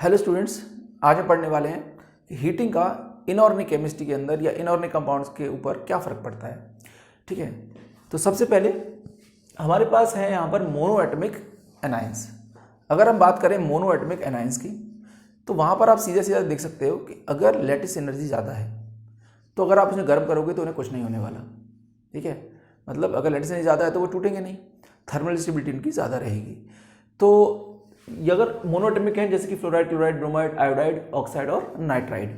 Hello students, आज हम पढ़ने वाले हैं कि हीटिंग का इनऑर्गेनिक केमिस्ट्री के अंदर या इनऑर्गेनिक कंपाउंड्स के ऊपर क्या फ़र्क पड़ता है। ठीक है, तो सबसे पहले हमारे पास है यहाँ पर मोनो एटमिक एनाइंस। अगर हम बात करें मोनो एटमिक एनाइंस की, तो वहाँ पर आप सीधे सीधे देख सकते हो कि अगर लैटिस एनर्जी ज़्यादा है तो अगर आप उन्हें गर्म करोगे तो उन्हें कुछ नहीं होने वाला। ठीक है, मतलब अगर लैटिस एनर्जी ज़्यादा है तो वो टूटेंगे नहीं, थर्मल स्टेबिलिटी उनकी ज़्यादा रहेगी। तो ये अगर मोनोएटमिक हैं जैसे कि fluoride, chloride, bromide, iodide, oxide और नाइट्राइड।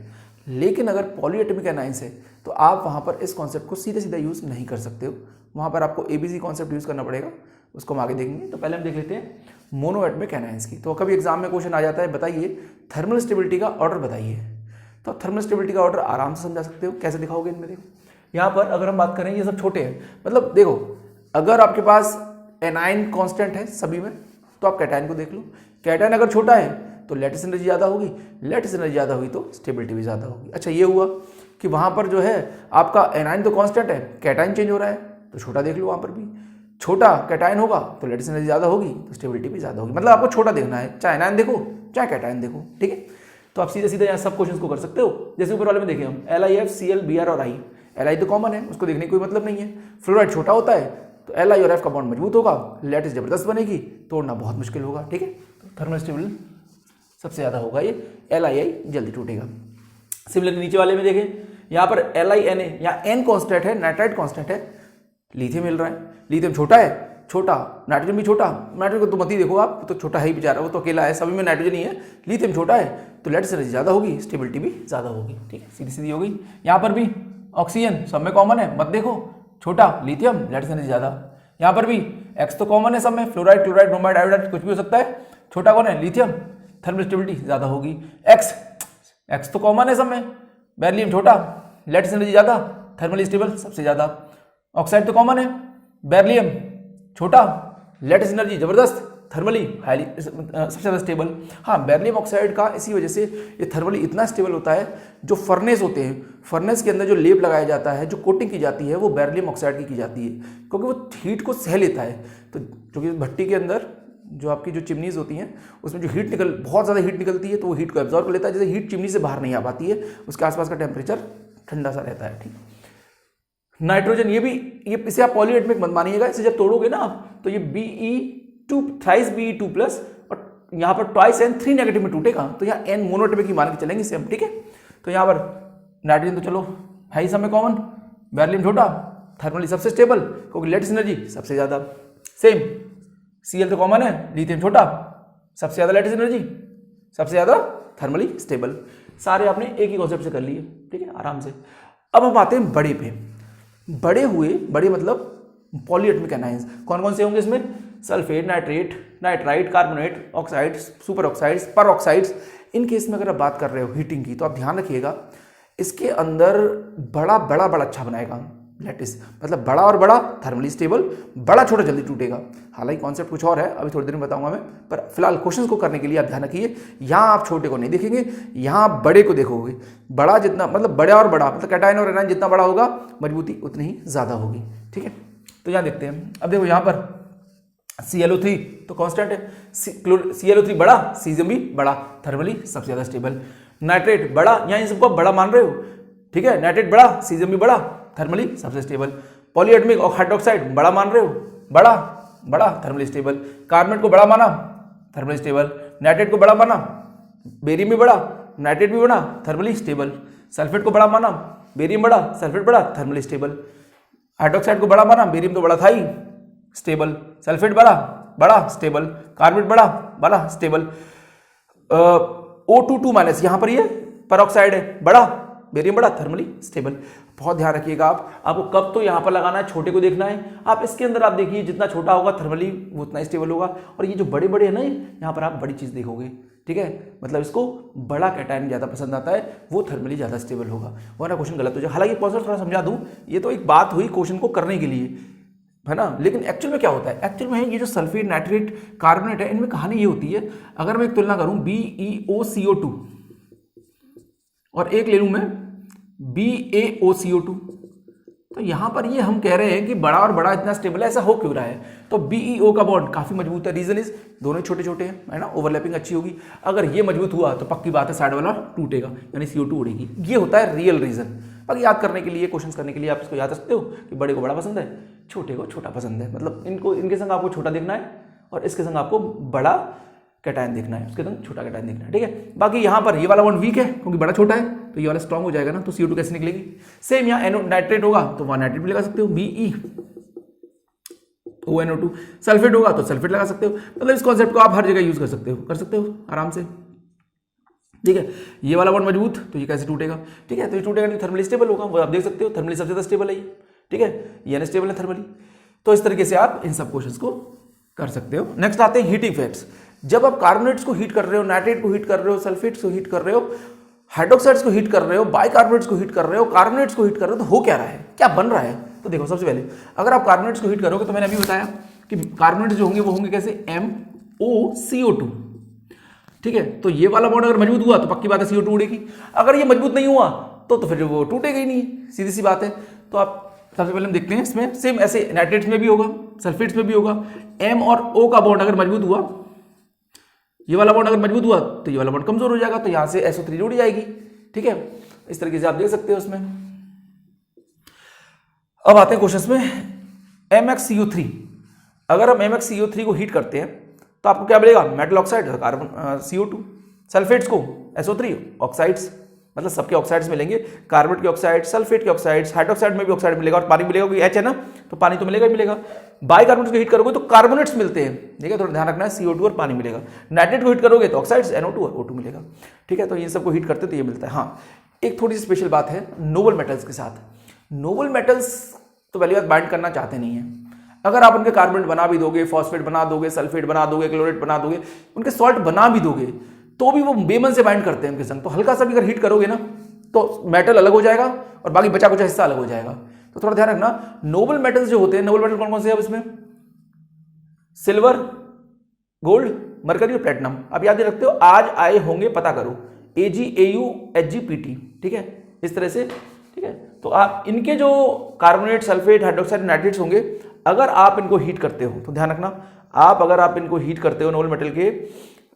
लेकिन अगर पॉलीएटमिक एनाइंस है तो आप वहाँ पर इस कॉन्सेप्ट को सीधे सीधा यूज़ नहीं कर सकते हो, वहाँ पर आपको एबीसी कॉन्सेप्ट यूज़ करना पड़ेगा, उसको हम आगे देखेंगे। तो पहले हम देख लेते हैं मोनोएटमिक एनाइंस की। तो कभी एग्जाम में क्वेश्चन आ जाता है, बताइए थर्मल स्टेबिलिटी का ऑर्डर बताइए। तो थर्मल स्टेबिलिटी का ऑर्डर आराम से समझा सकते हो, कैसे दिखाओगे इनमें। देखो यहाँ पर अगर हम बात करें, ये सब छोटे हैं, मतलब देखो अगर आपके पास एनाइन कांस्टेंट है सभी में तो आप कैटायन को देख लो। कैटायन अगर छोटा है तो लैटिस एनर्जी ज़्यादा होगी, लैटिस एनर्जी ज़्यादा हुई तो स्टेबिलिटी भी ज़्यादा होगी। अच्छा, ये हुआ कि वहाँ पर जो है आपका एनाइन तो कांस्टेंट है, कैटायन चेंज हो रहा है तो छोटा देख लो। वहाँ पर भी छोटा कैटायन होगा तो लैटिस एनर्जी ज़्यादा होगी तो स्टेबिलिटी भी ज़्यादा होगी। मतलब आपको छोटा देखना है, चाहे एनाइन देखो चाहे कैटायन देखो। ठीक है, तो आप सीधे सीधे यहाँ सब क्वेश्चन को कर सकते हो। जैसे ऊपर वाले में देखें हम LiF, Cl, Br और I। Li तो कॉमन है, उसको देखने की कोई मतलब नहीं है। फ्लोराइड छोटा होता है तो Li और F का बॉन्ड मजबूत होगा, लैटिस जबरदस्त बनेगी, तोड़ना बहुत मुश्किल होगा। ठीक है, तो थर्मल स्टेबिल सबसे ज़्यादा होगा ये, Li जल्दी टूटेगा। सिमिलरली नीचे वाले में देखें, यहाँ पर LiNa या N कांस्टेंट है, नाइट्राइड कांस्टेंट है, लिथियम मिल रहा है। लिथियम छोटा है, छोटा, नाइट्रोजन भी छोटा। नाइट्रोजन को तो मत ही देखो आप, तो छोटा है ही बेचारा, वो तो अकेला है, सभी में नाइट्रोजन ही है। लिथियम छोटा है तो लैटिस एनर्जी ज़्यादा होगी, स्टेबिलिटी भी ज़्यादा होगी। ठीक है, सीधी सीधी हो गई। यहाँ पर भी ऑक्सीजन सब में कॉमन है, मत देखो, छोटा लिथियम, लैटिस एनर्जी ज़्यादा। यहाँ पर भी X तो कॉमन है सब में, फ्लोराइड, क्लोराइड, ब्रोमाइड, आयोडाइड कुछ भी हो सकता है, छोटा कौन है, लिथियम, थर्मल स्टेबिलिटी ज़्यादा होगी। X तो कॉमन है सब में, बेरिलियम छोटा, लैटिस एनर्जी ज़्यादा, थर्मली स्टेबल सबसे ज़्यादा। ऑक्साइड तो कॉमन है, बेरिलियम छोटा, लैटिस एनर्जी जबरदस्त, थर्मली हाईली सबसे ज़्यादा स्टेबल। हाँ, बेरिलियम ऑक्साइड का इसी वजह से ये थर्मली इतना स्टेबल होता है, जो फर्नेस होते हैं, फर्नेस के अंदर जो लेप लगाया जाता है, जो कोटिंग की जाती है, वो बेरिलियम ऑक्साइड की जाती है, क्योंकि वो हीट को सह लेता है। तो क्योंकि भट्टी के अंदर जो आपकी जो चिमनीज होती हैं उसमें जो हीट बहुत ज़्यादा हीट निकलती है, तो वो हीट को एब्जॉर्व कर लेता है। जैसे हीट चिमनी से बाहर नहीं आ पाती है, उसके आसपास का टेम्परेचर ठंडा सा रहता है। ठीक, नाइट्रोजन ये भी, ये इसे आप पॉलीएटमिक मत मानिएगा, इसे जब तोड़ोगे ना आप तो ये Be2 थ्राइस Be2+ और यहाँ पर ट्वाइस N3 नेगेटिव में टूटेगा, तो यहाँ N मोनोएटमिक ही मान के चलेंगे इसे हम। ठीक है, तो यहाँ पर नाइट्रोजन तो चलो है ही सब में कॉमन, बेरिलियम छोटा, थर्मली सबसे स्टेबल क्योंकि लैटिस एनर्जी सबसे ज़्यादा। सेम Cl तो कॉमन है, लिथियम छोटा, सबसे ज़्यादा लैटिस एनर्जी, सबसे ज़्यादा थर्मली स्टेबल। सारे आपने एक ही कॉन्सेप्ट से कर लिए। ठीक है, आराम से। अब हम आते हैं बड़े पे। बड़े मतलब पॉलीएटमिक एनाइंस कौन कौन से होंगे इसमें, sulphate, nitrate, nitride, carbonate, oxides, super oxides, पर ऑक्साइड्स। इन केस में अगर आप बात कर रहे हो हीटिंग की, तो आप ध्यान रखिएगा इसके अंदर बड़ा अच्छा बनाएगा लैटिस, मतलब बड़ा और बड़ा थर्मली स्टेबल, बड़ा छोटा जल्दी टूटेगा। हालांकि कॉन्सेप्ट कुछ और है, अभी थोड़ी देर में बताऊंगा मैं, पर फिलहाल क्वेश्चंस को करने के लिए आप ध्यान रखिए, यहाँ आप छोटे को नहीं देखेंगे, यहाँ आप बड़े को देखोगे। बड़ा जितना मतलब बड़ा और बड़ा मतलब कैटायन और एनायन जितना बड़ा होगा मजबूती उतनी ही ज़्यादा होगी। ठीक है, तो यहाँ देखते हैं। अब देखो यहाँ पर ClO3 तो कांस्टेंट है, ClO3 बड़ा, सीजियम भी बड़ा, थर्मली सबसे ज़्यादा स्टेबल। नाइट्रेट बड़ा, यहाँ इन सबको बड़ा मान रहे हो, ठीक है, नाइट्रेट बड़ा, सीजियम भी बड़ा, थर्मली सबसे स्टेबल। पॉलीएटमिक और हाइड्रोक्साइड बड़ा मान रहे हो, बड़ा थर्मली स्टेबल। कार्बोनेट को बड़ा माना, थर्मली स्टेबल। नाइट्रेट को बड़ा माना, बेरियम भी बड़ा, नाइट्रेट भी बड़ा, थर्मली स्टेबल। सल्फेट को बड़ा माना, बेरियम बड़ा, सल्फेट बड़ा, थर्मली स्टेबल। हाइड्रोक्साइड को बड़ा माना, बेरियम तो बड़ा था ही, स्टेबल। सल्फेट बड़ा स्टेबल। कार्बोनेट बड़ा स्टेबल। O2 यहाँ पर ये परऑक्साइड है, बड़ा, बेरियम बड़ा, थर्मली स्टेबल। बहुत ध्यान रखिएगा आपको कब तो यहाँ पर लगाना है, छोटे को देखना है। आप इसके अंदर आप देखिए जितना छोटा होगा थर्मली वो उतना स्टेबल होगा, और ये जो बड़े है ना, यहाँ पर आप बड़ी चीज़ देखोगे। ठीक है, मतलब इसको बड़ा कैटायन ज़्यादा पसंद आता है, वो थर्मली ज़्यादा स्टेबल होगा, वरना क्वेश्चन गलत हो जाए। हालांकि कॉन्सेप्ट थोड़ा समझा दूँ, ये तो एक बात हुई क्वेश्चन को करने के लिए, है ना, लेकिन एक्चुअल में क्या होता है, एक्चुअल में ये जो सल्फेट, नाइट्रेट, कार्बोनेट है, इनमें कहानी ये होती है। अगर मैं एक तुलना करूँ BeOCO2 और एक ले लूँ मैं BaOCO2, तो यहाँ पर ये हम कह रहे हैं कि बड़ा और बड़ा इतना स्टेबल है, ऐसा हो क्यों रहा है? तो BeO का बॉन्ड काफी मजबूत है। रीजन इज दोनों छोटे छोटे हैं, है ना, ओवरलैपिंग अच्छी होगी। अगर ये मजबूत हुआ तो पक्की बात है साइड वाला टूटेगा, यानी CO2 उड़ेगी। ये होता है रियल रीजन। बाकी याद करने के लिए, क्वेश्चन करने के लिए आप इसको याद रखते हो कि बड़े को बड़ा पसंद है, छोटे को छोटा पसंद है। मतलब इनके संग आपको छोटा देखना है और इसके संग आपको बड़ा कैटायन देखना है, उसके संग छोटा कैटायन देखना है, ठीक है। बाकी यहाँ पर ये वाला बॉन्ड वीक है क्योंकि बड़ा छोटा है, तो ये वाला स्ट्रांग हो जाएगा ना, तो CO2 कैसे निकलेगी? सेम यहाँ नाइट्रेट होगा तो वहां नाइट्रेट भी लगा सकते हो, BeONO2। सल्फेट होगा तो सल्फेट लगा सकते हो। मतलब इस कॉन्सेप्ट को आप हर जगह यूज कर सकते हो आराम से, ठीक है। ये वाला बॉन्ड मजबूत, तो ये कैसे टूटेगा? ठीक है, तो ये टूटेगा नहीं, थर्मली स्टेबल होगा, वो आप देख सकते हो। थर्मली सबसे ज्यादा स्टेबल है ये, ठीक है, ये अनस्टेबल है थर्मली। तो इस तरीके से आप इन सब क्वेश्चंस को कर सकते हो। नेक्स्ट आते हैं हीटिंग इफेक्ट्स। जब आप कार्बोनेट्स को हीट कर रहे हो, नाइट्रेट को हीट कर रहे हो, सल्फेट्स को हीट कर रहे हो, हाइड्रोक्साइड्स को हीट कर रहे हो, बाइकार्बोनेट्स को हीट कर रहे हो, कार्बोनेट्स को हीट कर रहे हो, तो हो क्या रहा है, क्या बन रहा है? तो देखो, सबसे पहले अगर आप कार्बोनेट्स को हीट करोगे तो मैंने अभी बताया कि कार्बोनेट्स जो होंगे वो होंगे कैसे? MOCO2, ठीक है। तो ये वाला बॉन्ड अगर मजबूत हुआ तो पक्की बात है CO2 उड़ेगी। अगर ये मजबूत नहीं हुआ तो फिर वो टूटेगा ही नहीं, सीधी सी बात है। तो आप सबसे पहले हम देखते हैं इसमें, सेम ऐसे नाइट्रेट्स में भी होगा, सल्फेट्स में भी होगा। M और O का बॉन्ड अगर मजबूत हुआ, ये वाला बॉन्ड अगर मजबूत हुआ तो ये वाला बॉन्ड कमजोर हो जाएगा, तो यहां से SO3 जुड़ जाएगी, ठीक है। इस तरीके से आप देख सकते हो उसमें। अब आते हैं क्वेश्चन में MxCO3। अगर हम MxCO3 को हीट करते हैं तो आपको क्या मिलेगा? Metal oxide, carbon CO2, sulphates को SO3 ऑक्साइड्स, मतलब सबके ऑक्साइड्स मिलेंगे, कार्बन के ऑक्साइड, सल्फेट के ऑक्साइड्स, हाइड्रोक्साइड में भी ऑक्साइड मिलेगा और पानी मिलेगा, क्योंकि H है ना, तो पानी तो मिलेगा ही मिलेगा। बाइकार्बोनेट्स को हीट करोगे तो कार्बोनेट्स मिलते हैं, ठीक है, थोड़ा ध्यान रखना है, CO2 और पानी मिलेगा। नाइट्रेट को हीट करोगे तो ऑक्साइड्स NO2 और O2 मिलेगा, ठीक है। तो ये सबको हीट करते तो ये मिलता है। हाँ, एक थोड़ी सी स्पेशल बात है नोबल मेटल्स के साथ। नोबल मेटल्स तो पहली बात बाइंड करना चाहते नहीं है। अगर आप उनके कार्बोनेट बना भी दोगे, फॉस्फेट बना दोगे, सल्फेट बना दोगे, क्लोरेट बना दोगे, उनके सॉल्ट बना भी दोगे, तो भी वो बेमन से बाइंड करते हैं उनके संग। तो हल्का सा भी अगर हीट करोगे ना तो मेटल अलग हो जाएगा और बाकी बचा कुछ हिस्सा अलग हो जाएगा। तो थोड़ा ध्यान रखना। नोबल मेटल्स जो होते हैं, नोबल मेटल कौन कौन से हैं इसमें? सिल्वर, गोल्ड, मरकरी और प्लेटिनम। आप याद रखते हो, आज आए होंगे, पता करो, Ag, Au, Hg, Pt, ठीक है, इस तरह से, ठीक है। तो आप इनके जो कार्बोनेट, सल्फेट, हाइड्रोक्साइड, नाइट्रेट्स होंगे, अगर आप इनको हीट करते हो तो ध्यान रखना, अगर आप इनको हीट करते हो नोबल मेटल के,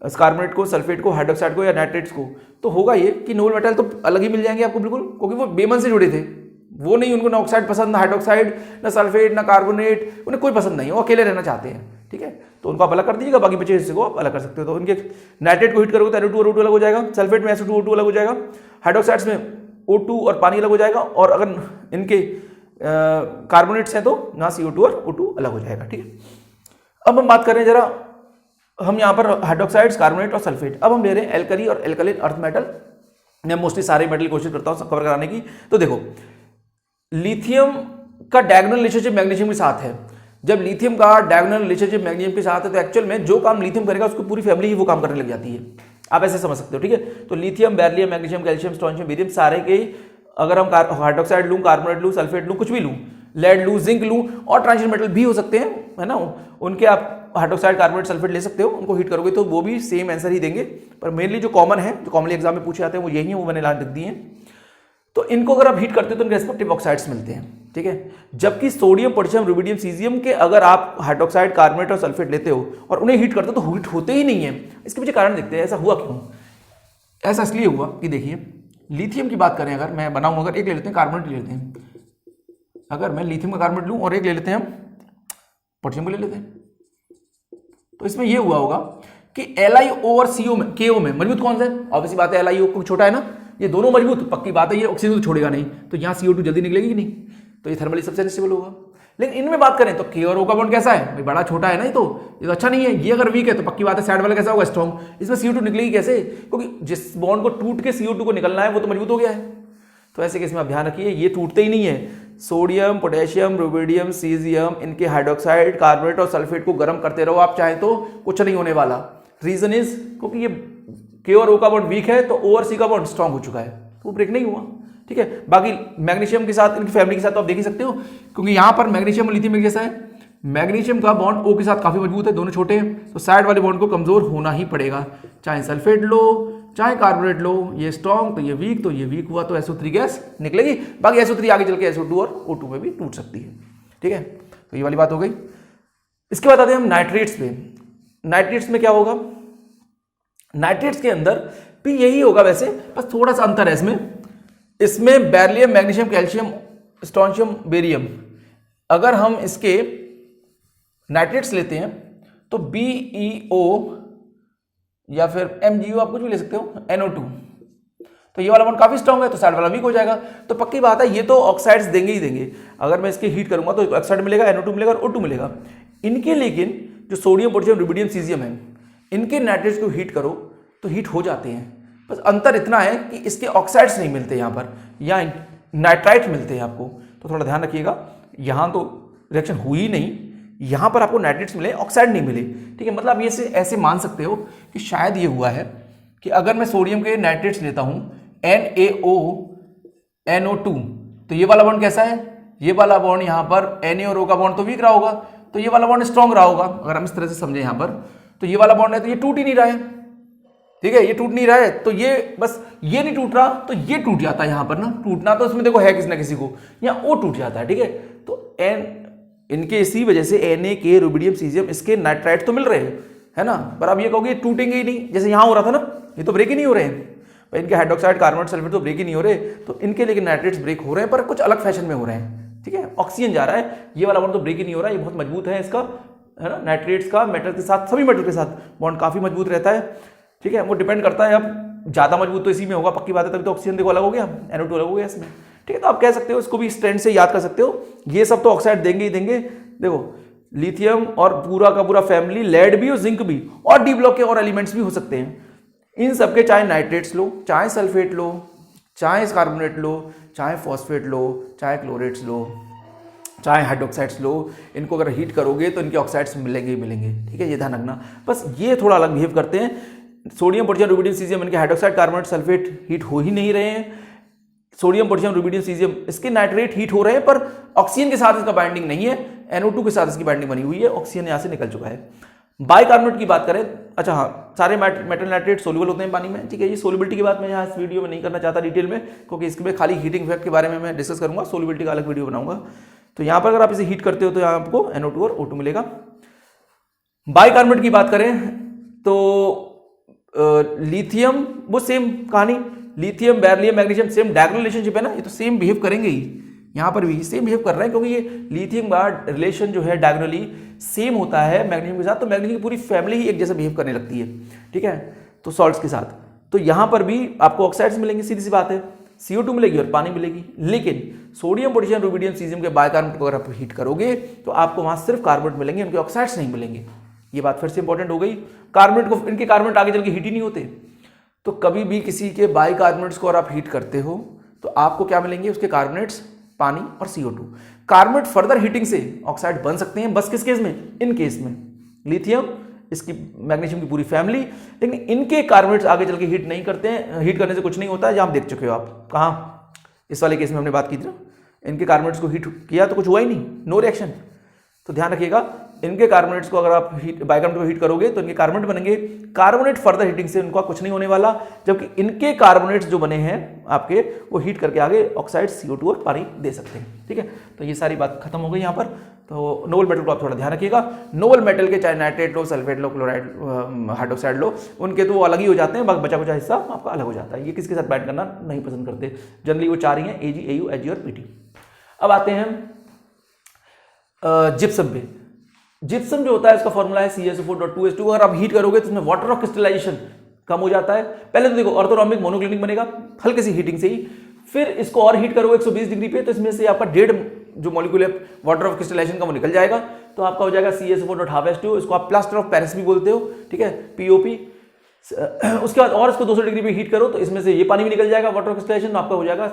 कार्बोनेट को, सल्फेट को, हाइड्रोक्साइड को या नाइट्रेट्स को, तो होगा ये कि नोबल मेटल तो अलग ही मिल जाएंगे आपको बिल्कुल, क्योंकि वो बेमन से जुड़े थे। वो नहीं, उनको ना ऑक्साइड पसंद, ना हाइड्रोक्साइड, ना सल्फेट, ना कार्बोनेट, उन्हें कोई पसंद नहीं, वो अकेले रहना चाहते हैं, ठीक है। तो उनको आप अलग कर दीजिएगा, बाकी बचे हिस्से को आप अलग कर सकते हो। तो उनके नाइट्रेट को हीट करोगे तो NO2 और O2 अलग हो जाएगा, सल्फेट में SO2 O2 अलग हो जाएगा, हाइड्रोक्साइड्स में O2 और पानी अलग हो जाएगा, और अगर इनके कार्बोनेट्स हैं तो ना CO2 और O2 अलग हो जाएगा, ठीक है। अब हम बात करें जरा, हम यहाँ पर हाइड्रोक्साइड्स, कार्बोनेट और सल्फेट। अब हम ले रहे हैं एल्कली और एल्कलाइन अर्थ मेटल। मैं मोस्टली सारे मेटल कोशिश करता हूँ कवर कराने की। तो देखो, लिथियम का डायगोनल रिलेशनशिप मैग्नीशियम के साथ है। जब लिथियम का डायगोनल रिलेशनशिप मैग्नीशियम के साथ है तो एक्चुअल में जो काम लिथियम करेगा उसकी पूरी फैमिली ही वो काम करने लग जाती है। आप ऐसे समझ सकते हो, ठीक है। तो lithium, beryllium, magnesium, calcium, strontium, barium, सारे के, अगर हम हाइड्रोक्साइड लूँ, कार्बोनेट लूँ, सल्फेट लूँ, कुछ भी लूँ, लेड लूँ, जिंक लूँ, और ट्रांजिशन मेटल भी हो सकते हैं, है ना, उनके आप हाइड्रोक्साइड, कार्बोनेट, सल्फेट ले सकते हो। उनको हीट करोगे तो वो भी सेम आंसर ही देंगे, पर मेनली जो कॉमन है, जो कॉमनली एग्जाम में पूछे जाते हैं, वो यही है, वो मैंने लिख दिए हैं। तो इनको अगर आप हीट करते हो तो इनके रेस्पेक्टिव ऑक्साइड्स मिलते हैं, ठीक है। जबकि सोडियम, पोटेशियम, रुबिडियम, सीजियम के अगर आप हाइड्रोक्साइड, कार्बोनेट और सल्फेट लेते हो और उन्हें हीट करते हो तो हीट होते ही नहीं है। इसके पीछे कारण देखते हैं, ऐसा हुआ क्यों? ऐसा इसलिए हुआ कि देखिए, लिथियम की बात करें, अगर मैं बनाऊं, अगर एक ले लेते हैं, कार्बोनेट ले लेते हैं, अगर मैं लिथियम का कार्बोनेट लूं और एक ले लेते हैं हम पोटेशियम को ले लेते हैं, तो इसमें यह हुआ होगा कि LiO और CO में, KO में मजबूत कौन सा है? ऑब्वियसली बात है LiO को छोटा है ना, ये दोनों मजबूत, पक्की बात है, ये ऑक्सीजन तो छोड़ेगा नहीं, तो यहाँ CO2 जल्दी निकलेगी कि नहीं, तो ये थर्मली सबसे अनस्टेबल होगा। लेकिन इनमें बात करें तो K और O का बॉन्ड कैसा है भाई? बड़ा छोटा है ना, ये तो अच्छा नहीं है। ये अगर वीक है तो पक्की बात है साइड वाला कैसा होगा? स्ट्रॉन्ग। इसमें CO2 निकलेगी कैसे? क्योंकि जिस बॉन्ड को टूट के CO2 को निकलना है वो तो मजबूत हो गया है। तो ऐसे केस में आप ध्यान रखिए, ये टूटते ही नहीं है। सोडियम, पोटेशियम, रुबिडियम, सीजियम, इनके हाइड्रोक्साइड, कार्बोनेट और सल्फेट को गर्म करते रहो आप चाहे तो कुछ नहीं होने वाला। रीजन इज क्योंकि ये K और O का बॉन्ड वीक है तो O और C का बॉन्ड स्ट्रॉन्ग हो चुका है, तो वो ब्रेक नहीं हुआ, ठीक है। बाकी मैग्नीशियम के साथ, इनकी फैमिली के साथ तो आप देख ही सकते हो, क्योंकि यहां पर मैग्नीशियम और लिथियम जैसा है। मैग्नीशियम का बॉन्ड O के साथ काफी मजबूत है, दोनों छोटे हैं, तो साइड वाले बॉन्ड को कमजोर होना ही पड़ेगा, चाहे सल्फेट लो, चाहे कार्बोनेट लो, ये स्ट्रॉन्ग तो ये वीक, तो ये वीक हुआ तो SO3 गैस निकलेगी। बाकी SO3 आगे चल के SO2 और O2 में भी टूट सकती है। ठीक है, तो ये वाली बात हो गई। इसके बाद आते हैं हम नाइट्रेट्स पे। नाइट्रेट्स में क्या होगा, नाइट्रेट्स के अंदर भी यही होगा वैसे, बस थोड़ा सा अंतर है इसमें beryllium, magnesium, calcium, strontium, barium, अगर हम इसके नाइट्रेट्स लेते हैं तो BeO या फिर MgO, आप कुछ भी ले सकते हो, NO2, तो ये वाला बॉन्ड काफी स्ट्रांग है तो साइड वाला वीक हो जाएगा। तो पक्की बात है ये तो ऑक्साइड्स देंगे ही देंगे। अगर मैं इसके हीट करूंगा तो ऑक्साइड मिलेगा, NO2 मिलेगा और O2 मिलेगा। इनके लेकिन जो सोडियम, पोटेशियम, रुबिडियम, सीजियम है, इनके नाइट्रेट्स को हीट करो तो हीट हो जाते हैं। बस अंतर इतना है कि इसके ऑक्साइड्स नहीं मिलते यहाँ पर, या नाइट्राइट मिलते हैं आपको। तो थोड़ा ध्यान रखिएगा, यहाँ तो रिएक्शन हुई नहीं, यहाँ पर आपको नाइट्रेट्स मिले, ऑक्साइड नहीं मिले। ठीक है, मतलब ये ऐसे मान सकते हो कि शायद ये हुआ है कि अगर मैं सोडियम के नाइट्रेट्स लेता हूँ NaONO2, तो ये वाला बॉन्ड कैसा है, ये वाला बॉन्ड यहाँ पर Na और O का बॉन्ड तो वीक रहा होगा, तो ये वाला बॉन्ड स्ट्रॉन्ग रहा होगा। अगर हम इस तरह से समझे यहाँ पर, तो ये वाला बॉन्ड है तो ये टूट ही नहीं रहा है। ठीक है, ये टूट नहीं रहा है तो ये बस ये नहीं टूट रहा तो ये टूट जाता है यहाँ पर ना। टूटना तो इसमें देखो है किसी ना किसी को, यहाँ O टूट जाता है। ठीक है, तो इनके इसी वजह से Na, K, रुबिडियम, सीजियम, इसके नाइट्राइट तो मिल रहे हैं, है ना, पर अब ये कहोगे टूटेंगे ही नहीं, जैसे यहाँ हो रहा था ना, ये तो ब्रेक ही नहीं हो रहे हैं। इनके हाइड्रोक्साइड, कार्बोनेट, सल्फेट तो ब्रेक ही नहीं हो रहे, तो इनके लेकिन नाइट्रेट्स ब्रेक हो रहे हैं, पर कुछ अलग फैशन में हो रहे हैं। ठीक है, ऑक्सीजन जा रहा है, ये वाला बॉन्ड तो ब्रेक ही नहीं हो रहा है, ये बहुत मजबूत है इसका, है ना, नाइट्रेट्स का मेटल के साथ, सभी मेटल के साथ बॉन्ड काफी मजबूत रहता है। ठीक है, वो डिपेंड करता है, अब ज्यादा मजबूत तो इसी में होगा, पक्की बात है, तभी तो ऑक्सीजन देखो अलग हो गया, NO2 अलग हो गया इसमें। ठीक है, तो आप कह सकते हो इसको भी स्ट्रेंथ से याद कर सकते हो, ये सब तो ऑक्साइड देंगे ही देंगे। देखो लिथियम और पूरा का पूरा फैमिली, लेड भी और जिंक भी, और डी ब्लॉक के और एलिमेंट्स भी हो सकते हैं। इन सबके चाहे नाइट्रेट्स लो, चाहे सल्फेट लो, चाहे कार्बोनेट लो, चाहे फॉस्फेट लो, चाहे क्लोरेट्स लो, चाहे हाइड्रोक्साइड्स लो, इनको अगर हीट करोगे तो इनके ऑक्साइड्स मिलेंगे ही मिलेंगे। ठीक है, ये ध्यान रखना। बस ये थोड़ा अलग बिहेव करते हैं। सोडियम, पोटेशियम, रुबिडियम, सीजियम, इनके हाइड्रोक्साइड, कार्बोनेट, सल्फेट हीट हो ही नहीं रहे हैं। सोडियम, पोटेशियम, रुबिडियम, सीजियम, इसके नाइट्रेट हीट हो रहे हैं, पर ऑक्सीजन के साथ इसका बाइंडिंग नहीं है, NO2 के साथ इसकी बाइंडिंग बनी हुई है, ऑक्सीजन यहाँ से निकल चुका है। बाइकार्बोनेट की बात करें, अच्छा हाँ, सारे मेटल नाइट्रेट सोल्यूबल होते हैं पानी में। ठीक है, ये सोल्युबिलिटी की बात मैं यहाँ इस वीडियो में नहीं करना चाहता डिटेल में, क्योंकि इसमें खाली हीटिंग इफेक्ट के बारे में मैं डिस्कस करूंगा, सोल्युबिलिटी का अलग वीडियो बनाऊंगा। तो यहाँ पर अगर आप इसे हीट करते हो तो यहाँ आपको NO2 और O2 मिलेगा। बाइकार्बोनेट की बात करें तो लिथियम, वो सेम कहानी, lithium, beryllium, magnesium, same diagonal relationship है ना, ये तो सेम बिहेव करेंगे ही, यहाँ पर भी सेम बिहेव कर रहे हैं, क्योंकि ये लिथियम का रिलेशन जो है डायगोनली सेम होता है मैग्नीशियम के साथ, तो मैग्नीशियम की पूरी फैमिली ही एक जैसा बिहेव करने लगती है। ठीक है, तो सॉल्ट्स के साथ, तो यहाँ पर भी आपको ऑक्साइड्स मिलेंगे, सीधी सी बात है, CO2 मिलेगी और पानी मिलेगी। लेकिन सोडियम, पोटेशियम, रुबिडियम, सीजियम के बाइकार्बोनेट को अगर आप हीट करोगे तो आपको वहां सिर्फ कार्बोनेट मिलेंगे, उनके ऑक्साइड्स नहीं मिलेंगे। ये बात फिर से इंपॉर्टेंट हो गई। कार्बोनेट को, इनके कार्बोनेट आगे चल के हीट ही नहीं होते, तो कभी भी किसी के बाइकार्बोनेट्स को अगर आप हीट करते हो तो आपको क्या मिलेंगे, उसके कार्बोनेट्स, पानी और CO2। कार्बोनेट फर्दर हीटिंग से ऑक्साइड बन सकते हैं, बस किस केस में, इन केस में लिथियम, इसकी मैग्नीशियम की पूरी फैमिली। लेकिन इनके कार्बोनेट्स आगे चल के हीट नहीं करते हैं, हीट करने से कुछ नहीं होता है, जहां आप देख चुके हो। आप कहाँ, इस वाले केस में हमने बात की थी ना, इनके कार्बोनेट्स को हीट किया तो कुछ हुआ ही नहीं, नो रिएक्शन। तो ध्यान रखिएगा, इनके कार्बोनेट्स को अगर आप बाइकार्बोनेट को हीट करोगे तो इनके कार्बोनेट बनेंगे, कार्बोनेट फर्दर हीटिंग से उनका कुछ नहीं होने वाला, जबकि इनके कार्बोनेट्स जो बने हैं आपके, वो हीट करके आगे ऑक्साइड, CO2 और पानी दे सकते हैं। ठीक है, तो ये सारी बात खत्म हो गई यहाँ पर। तो नोबल मेटल को आप थोड़ा ध्यान रखिएगा, नोबल मेटल के चाहे नाइट्रेट लो, सल्फेट लो, क्लोराइड, हाइड्रोक्साइड लो, उनके तो वो अलग ही हो जाते हैं, बचा कुचा हिस्सा आपका अलग हो जाता है। ये किसके साथ बैट करना नहीं पसंद करते, जनरली वो चार ही हैं, Ag, Au, Ag और Pt। अब आते हैं जिप्सम पे। जिप्सम जो होता है इसका फॉर्मूला है CaSO4.2H2। अगर आप हीट करोगे तो इसमें वाटर ऑफ क्रिस्टलाइजेशन कम हो जाता है। पहले तो देखो ऑर्थोरॉम्बिक मोनोक्लिनिक बनेगा हल्के सी हीटिंग से ही, फिर इसको और हीट करोगे 120 डिग्री पे, तो इसमें से आपका 1.5 जो मॉलिक्यूल है वाटर ऑफ क्रिस्टलाइजेशन का वो निकल जाएगा, तो आपका हो जाएगा CaSO4.2H2। इसको आप प्लास्टर ऑफ पेरिस भी बोलते हो। ठीक है, POP। उसके बाद और इसको 200 डिग्री पे हीट करो तो इसमें से ये पानी भी निकल जाएगा वाटर ऑफ क्रिस्टलाइजेशन, आपका हो जाएगा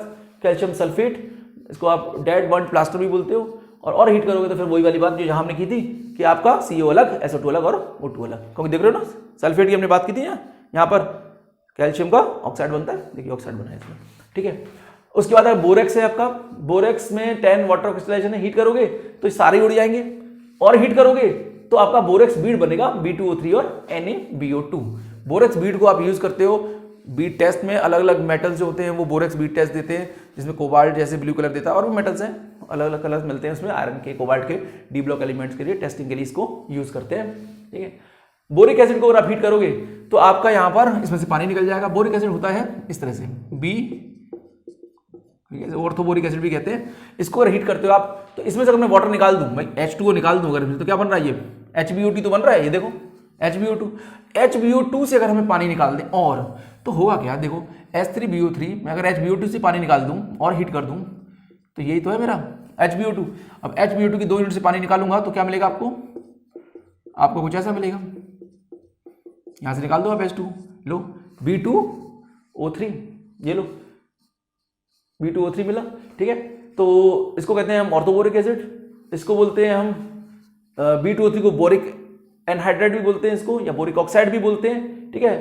कैल्शियम सल्फेट, इसको आप डेड बर्न प्लास्टर भी बोलते हो। और हीट करोगे तो फिर वही वाली बात जो जहां हमने की थी कि आपका CO अलग, SO2 अलग और O2 अलग, क्योंकि देख रहे हो ना सल्फेट की हमने बात की थी यहाँ पर कैल्शियम का ऑक्साइड बनता है, देखिए ऑक्साइड बना है इसमें। ठीक है, उसके बाद बोरेक्स है आपका, बोरेक्स में 10 वाटर क्रिस्टलाइजेशन है, हीट करोगे तो सारे उड़ जाएंगे, और हीट करोगे तो आपका बोरेक्स बीड बनेगा B2O3 और NaBO2। बोरेक्स बीड को आप यूज करते हो बीट टेस्ट में अलग अलग मेटल्स जो होते हैं वो बोरेक्स बीट टेस्ट देते हैं, जिसमें कोबाल्ट जैसे ब्लू कलर देता है, और भी मेटल्स हैं अलग अलग कलर्स मिलते हैं उसमें, आयरन के, कोबाल्ट के, डी ब्लॉक एलिमेंट्स के लिए टेस्टिंग के लिए इसको यूज करते हैं। ठीक है, बोरिक एसिड को अगर आप हीट करोगे तो आपका यहाँ पर इसमें से पानी निकल जाएगा। बोरिक एसिड होता है इस तरह से बी, ऑर्थोबोरिक एसिड भी कहते हैं। इसको अगर हीट करते हो आप तो इसमें से अगर मैं वाटर निकाल दूं, भाई H2O निकाल दूं अगर, तो क्या बन रहा है, ये HbO2 तो बन रहा है, ये देखो HbO2 से अगर हमें पानी निकाल दें और, तो होगा क्या, देखो H3BO3 मैं अगर HbO2 से पानी निकाल दूं और हीट कर दूं तो यही तो है मेरा HbO2। अब HbO2 की 2 यूनिट से पानी निकालूंगा तो क्या मिलेगा आपको कुछ ऐसा मिलेगा, यहां से निकाल दो आप H2, लो B2O3, ये लो B2O3 मिला। ठीक है, तो इसको कहते हैं हम ऑर्थोबोरिक एसिड, इसको बोलते हैं हम B2O3 को बोरिक एनहाइड्राइड भी बोलते हैं इसको, या बोरिक ऑक्साइड भी बोलते हैं। ठीक है,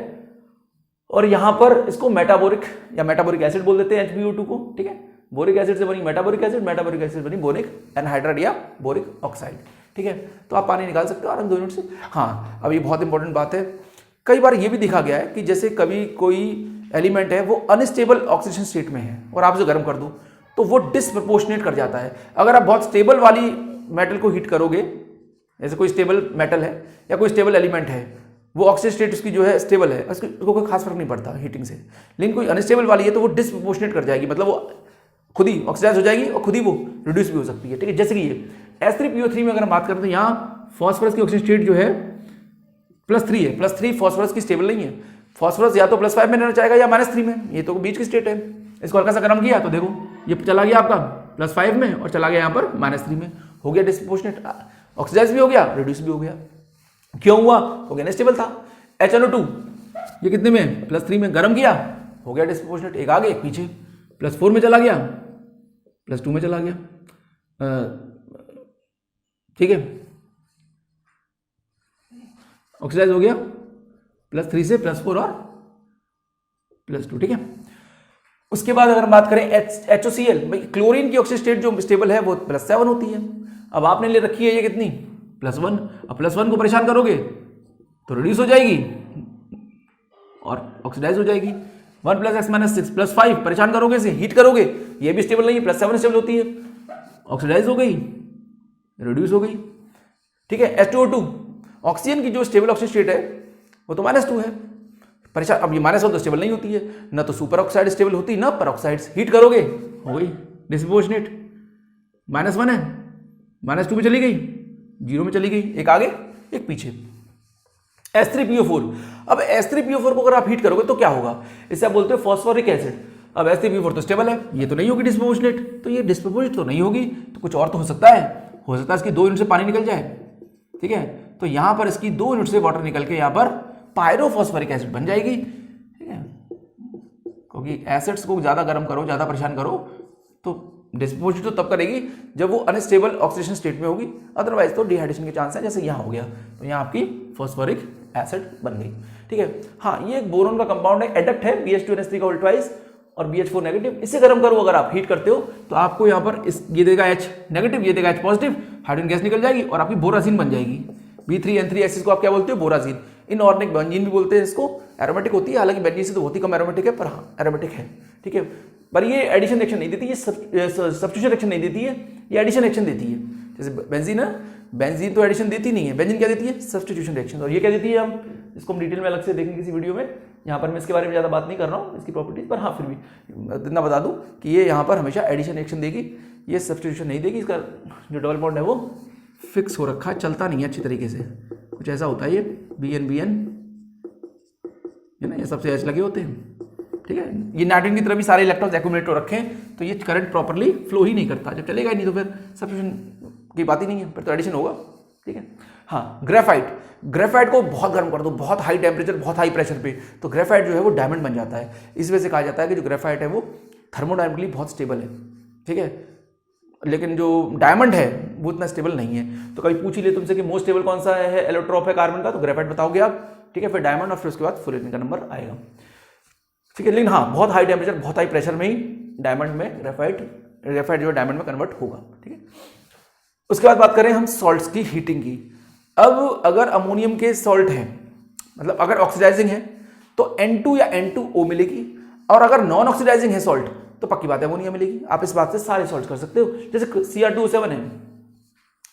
और यहां पर इसको मेटाबोरिक या मेटाबोरिक एसिड बोल देते हैं HbO2 को। ठीक है, बोरिक एसिड से बनी मेटाबोरिक एसिड, मेटाबोरिक एसिड बनी बोरिक एनहाइड्राइड या बोरिक ऑक्साइड। ठीक है, तो आप पानी निकाल सकते हो आराम 2 यूनिट से। हाँ, अब ये बहुत इंपॉर्टेंट बात है, कई बार ये भी देखा गया है कि जैसे कभी कोई एलिमेंट है वो अनस्टेबल ऑक्सीडेशन स्टेट में है और आप उसे गर्म कर दो तो वो डिसप्रपोर्शनेट कर जाता है। अगर आप बहुत स्टेबल वाली मेटल को हीट करोगे, जैसे कोई स्टेबल मेटल है या कोई स्टेबल एलिमेंट है, वो ऑक्सीजन स्टेट उसकी जो है स्टेबल है, उसको कोई खास फर्क नहीं पड़ता हीटिंग से। लेकिन कोई अनस्टेबल वाली है तो वो डिसप्रपोर्शनेट कर जाएगी, मतलब वो खुद ही ऑक्सीडाइज हो जाएगी और खुद ही वो रिड्यूस भी हो सकती है। ठीक है, जैसे कि ये H3PO3 में अगर हम बात करते हैं, यहाँ फॉस्फोरस की ऑक्सीजन स्टेट जो है +3 है। +3 फॉस्फोरस की स्टेबल नहीं है, फॉस्फोरस या तो +5 में रहना चाहेगा या -3 में, ये तो बीच की स्टेट है। इसको हल्का सा गर्म किया तो देखो ये चला गया आपका +5 में और चला गया यहाँ पर -3 में, हो गया डिस्प्रपोर्शनेट, ऑक्सीडाइज भी हो गया, रिड्यूस भी हो गया। क्यों हुआ, हो गया अनस्टेबल था। HNO2 ये कितने में, +3 में, गर्म किया, हो गया डिस्प्रपोर्शनेट, एक आगे एक पीछे, +4 में चला गया, +2 में चला गया। ठीक है, ऑक्सीडाइज हो गया +3 से +4 और +2। ठीक है, उसके बाद अगर हम बात करें HOCl, भाई क्लोरीन की ऑक्सीजन स्टेट जो स्टेबल है वो +7 होती है। अब आपने ले रखी है ये कितनी, +1। अब +1 को परेशान करोगे तो रिड्यूस हो जाएगी और ऑक्सीडाइज हो जाएगी। 1 + x - 6 +5 परेशान करोगे इसे, हीट करोगे, ये भी स्टेबल नहीं है, +7 स्टेबल होती है, ऑक्सीडाइज हो गई, रिड्यूस हो गई। ठीक है, H2O2 ऑक्सीजन की जो स्टेबल ऑक्सीजन स्टेट है वो तो -2 है, परेशान। अब ये -1 तो स्टेबल नहीं होती है, ना तो सुपर ऑक्साइड स्टेबल होती ना पर ऑक्साइड्स, हीट करोगे हो गई डिस्प्रपोर्शनेट, -1 है, -2 में चली गई, 0 में चली गई, एक आगे एक पीछे। H3PO4, अब H3PO4 को अगर आप हीट करोगे तो क्या होगा, इसे आप बोलते हो फॉस्फोरिक एसिड। अब H3PO4 तो स्टेबल है, ये तो नहीं होगी डिस्प्रपोर्शनेट, तो ये डिस्प्रपोर्शनेट तो नहीं होगी, तो कुछ और तो हो सकता है इसकी 2 यूनिट से पानी निकल जाए। ठीक है, तो यहां पर इसकी 2 यूनिट से वाटर निकल के यहां पर पायरोफॉस्फोरिक एसिड बन जाएगी। ठीक है, क्योंकि एसिड्स को ज्यादा गर्म करो, ज्यादा परेशान करो तो डिस्प्रपोर्शनेट तो तब करेगी जब वो अनस्टेबल ऑक्सीडेशन स्टेट में होगी, अदरवाइज तो डिहाइड्रेशन के चांस है, जैसे यहाँ हो गया, तो यहाँ आपकी फॉस्फोरिक एसिड बन गई। ठीक है, हाँ, ये एक बोरोन का कंपाउंड है, एडक्ट है, BH2NH3 का उल्टाइज और BH4 नेगेटिव। इसे गर्म करो अगर आप हीट करते हो तो आपको यहाँ पर ये देगा H नेगेटिव, ये देगा H पॉजिटिव, हाइड्रोजन गैस निकल जाएगी और आपकी बोराजीन बन जाएगी। B3N3 एक्सिस को आप क्या बोलते हो, बोराजीन। इनऑर्गेनिक बेंजीन भी बोलते हैं इसको, एरोमेटिक होती है, हालांकि बेंजीन से तो बहुत ही कम एरोमेटिक है, पर हाँ एरोमेटिक है। ठीक है, पर ये एडिशन एक्शन नहीं देती, ये सब्स्टिट्यूशन एक्शन नहीं देती है, ये एडिशन एक्शन देती है। जैसे बेंजीन है, बेंजीन तो एडिशन देती नहीं है, बेंजीन क्या देती है, सब्स्टिट्यूशन रिएक्शन। और ये क्या देती है, हम इसको हम डिटेल में अलग से देखेंगे किसी वीडियो में, यहाँ पर मैं इसके बारे में ज़्यादा बात नहीं कर रहा हूँ इसकी प्रॉपर्टीज पर। हाँ, फिर भी इतना बता दूँ कि ये यहाँ पर हमेशा एडिशन एक्शन देगी, ये सब्स्टिट्यूशन नहीं देगी। इसका जो डबल बॉन्ड है वो फिक्स हो रखा है, चलता नहीं है अच्छी तरीके से, कुछ ऐसा होता है ये BN है ना, ये सबसे H लगे होते हैं। ठीक है, ये नाइट्रोजन की तरह भी सारे इलेक्ट्रॉन्स एक्यूमुलेट हो रखे हैं, तो ये करंट प्रॉपर्ली फ्लो ही नहीं करता, जब चलेगा ही नहीं तो फिर सब्स्टिट्यूशन की बात ही नहीं है, फिर तो एडिशन होगा। ठीक है, हाँ, ग्रेफाइट को बहुत गर्म कर दो, बहुत हाई टेम्परेचर, बहुत हाई प्रेशर पे, तो ग्रेफाइट जो है वो डायमंड बन जाता है। इस वजह से कहा जाता है कि जो ग्रेफाइट है वो थर्मोडायनेमिकली बहुत स्टेबल है। ठीक है, लेकिन जो डायमंड है वो इतना स्टेबल नहीं है। तो कभी पूछ ही ले तुमसे कि मोस्ट स्टेबल कौन सा है एलोट्रॉप है कार्बन का, तो ग्रेफाइट बताओगे आप। ठीक है, फिर डायमंड और फिर उसके बाद फ्लोरीन का नंबर आएगा। ठीक है, लेकिन हाँ, बहुत हाई टेम्परेचर, बहुत हाई प्रेशर में ही डायमंड में ग्रेफाइट जो है डायमंड में कन्वर्ट होगा। ठीक है, उसके बाद बात करें हम सॉल्ट्स की हीटिंग की। अब अगर अमोनियम के सॉल्ट हैं, मतलब अगर ऑक्सीडाइजिंग है तो N2 या N2O मिलेगी। और अगर नॉन ऑक्सीडाइजिंग है सॉल्ट तो पक्की बात है अमोनिया मिलेगी। आप इस बात से सारे सॉल्ट कर सकते हो। जैसे Cr2O7 है,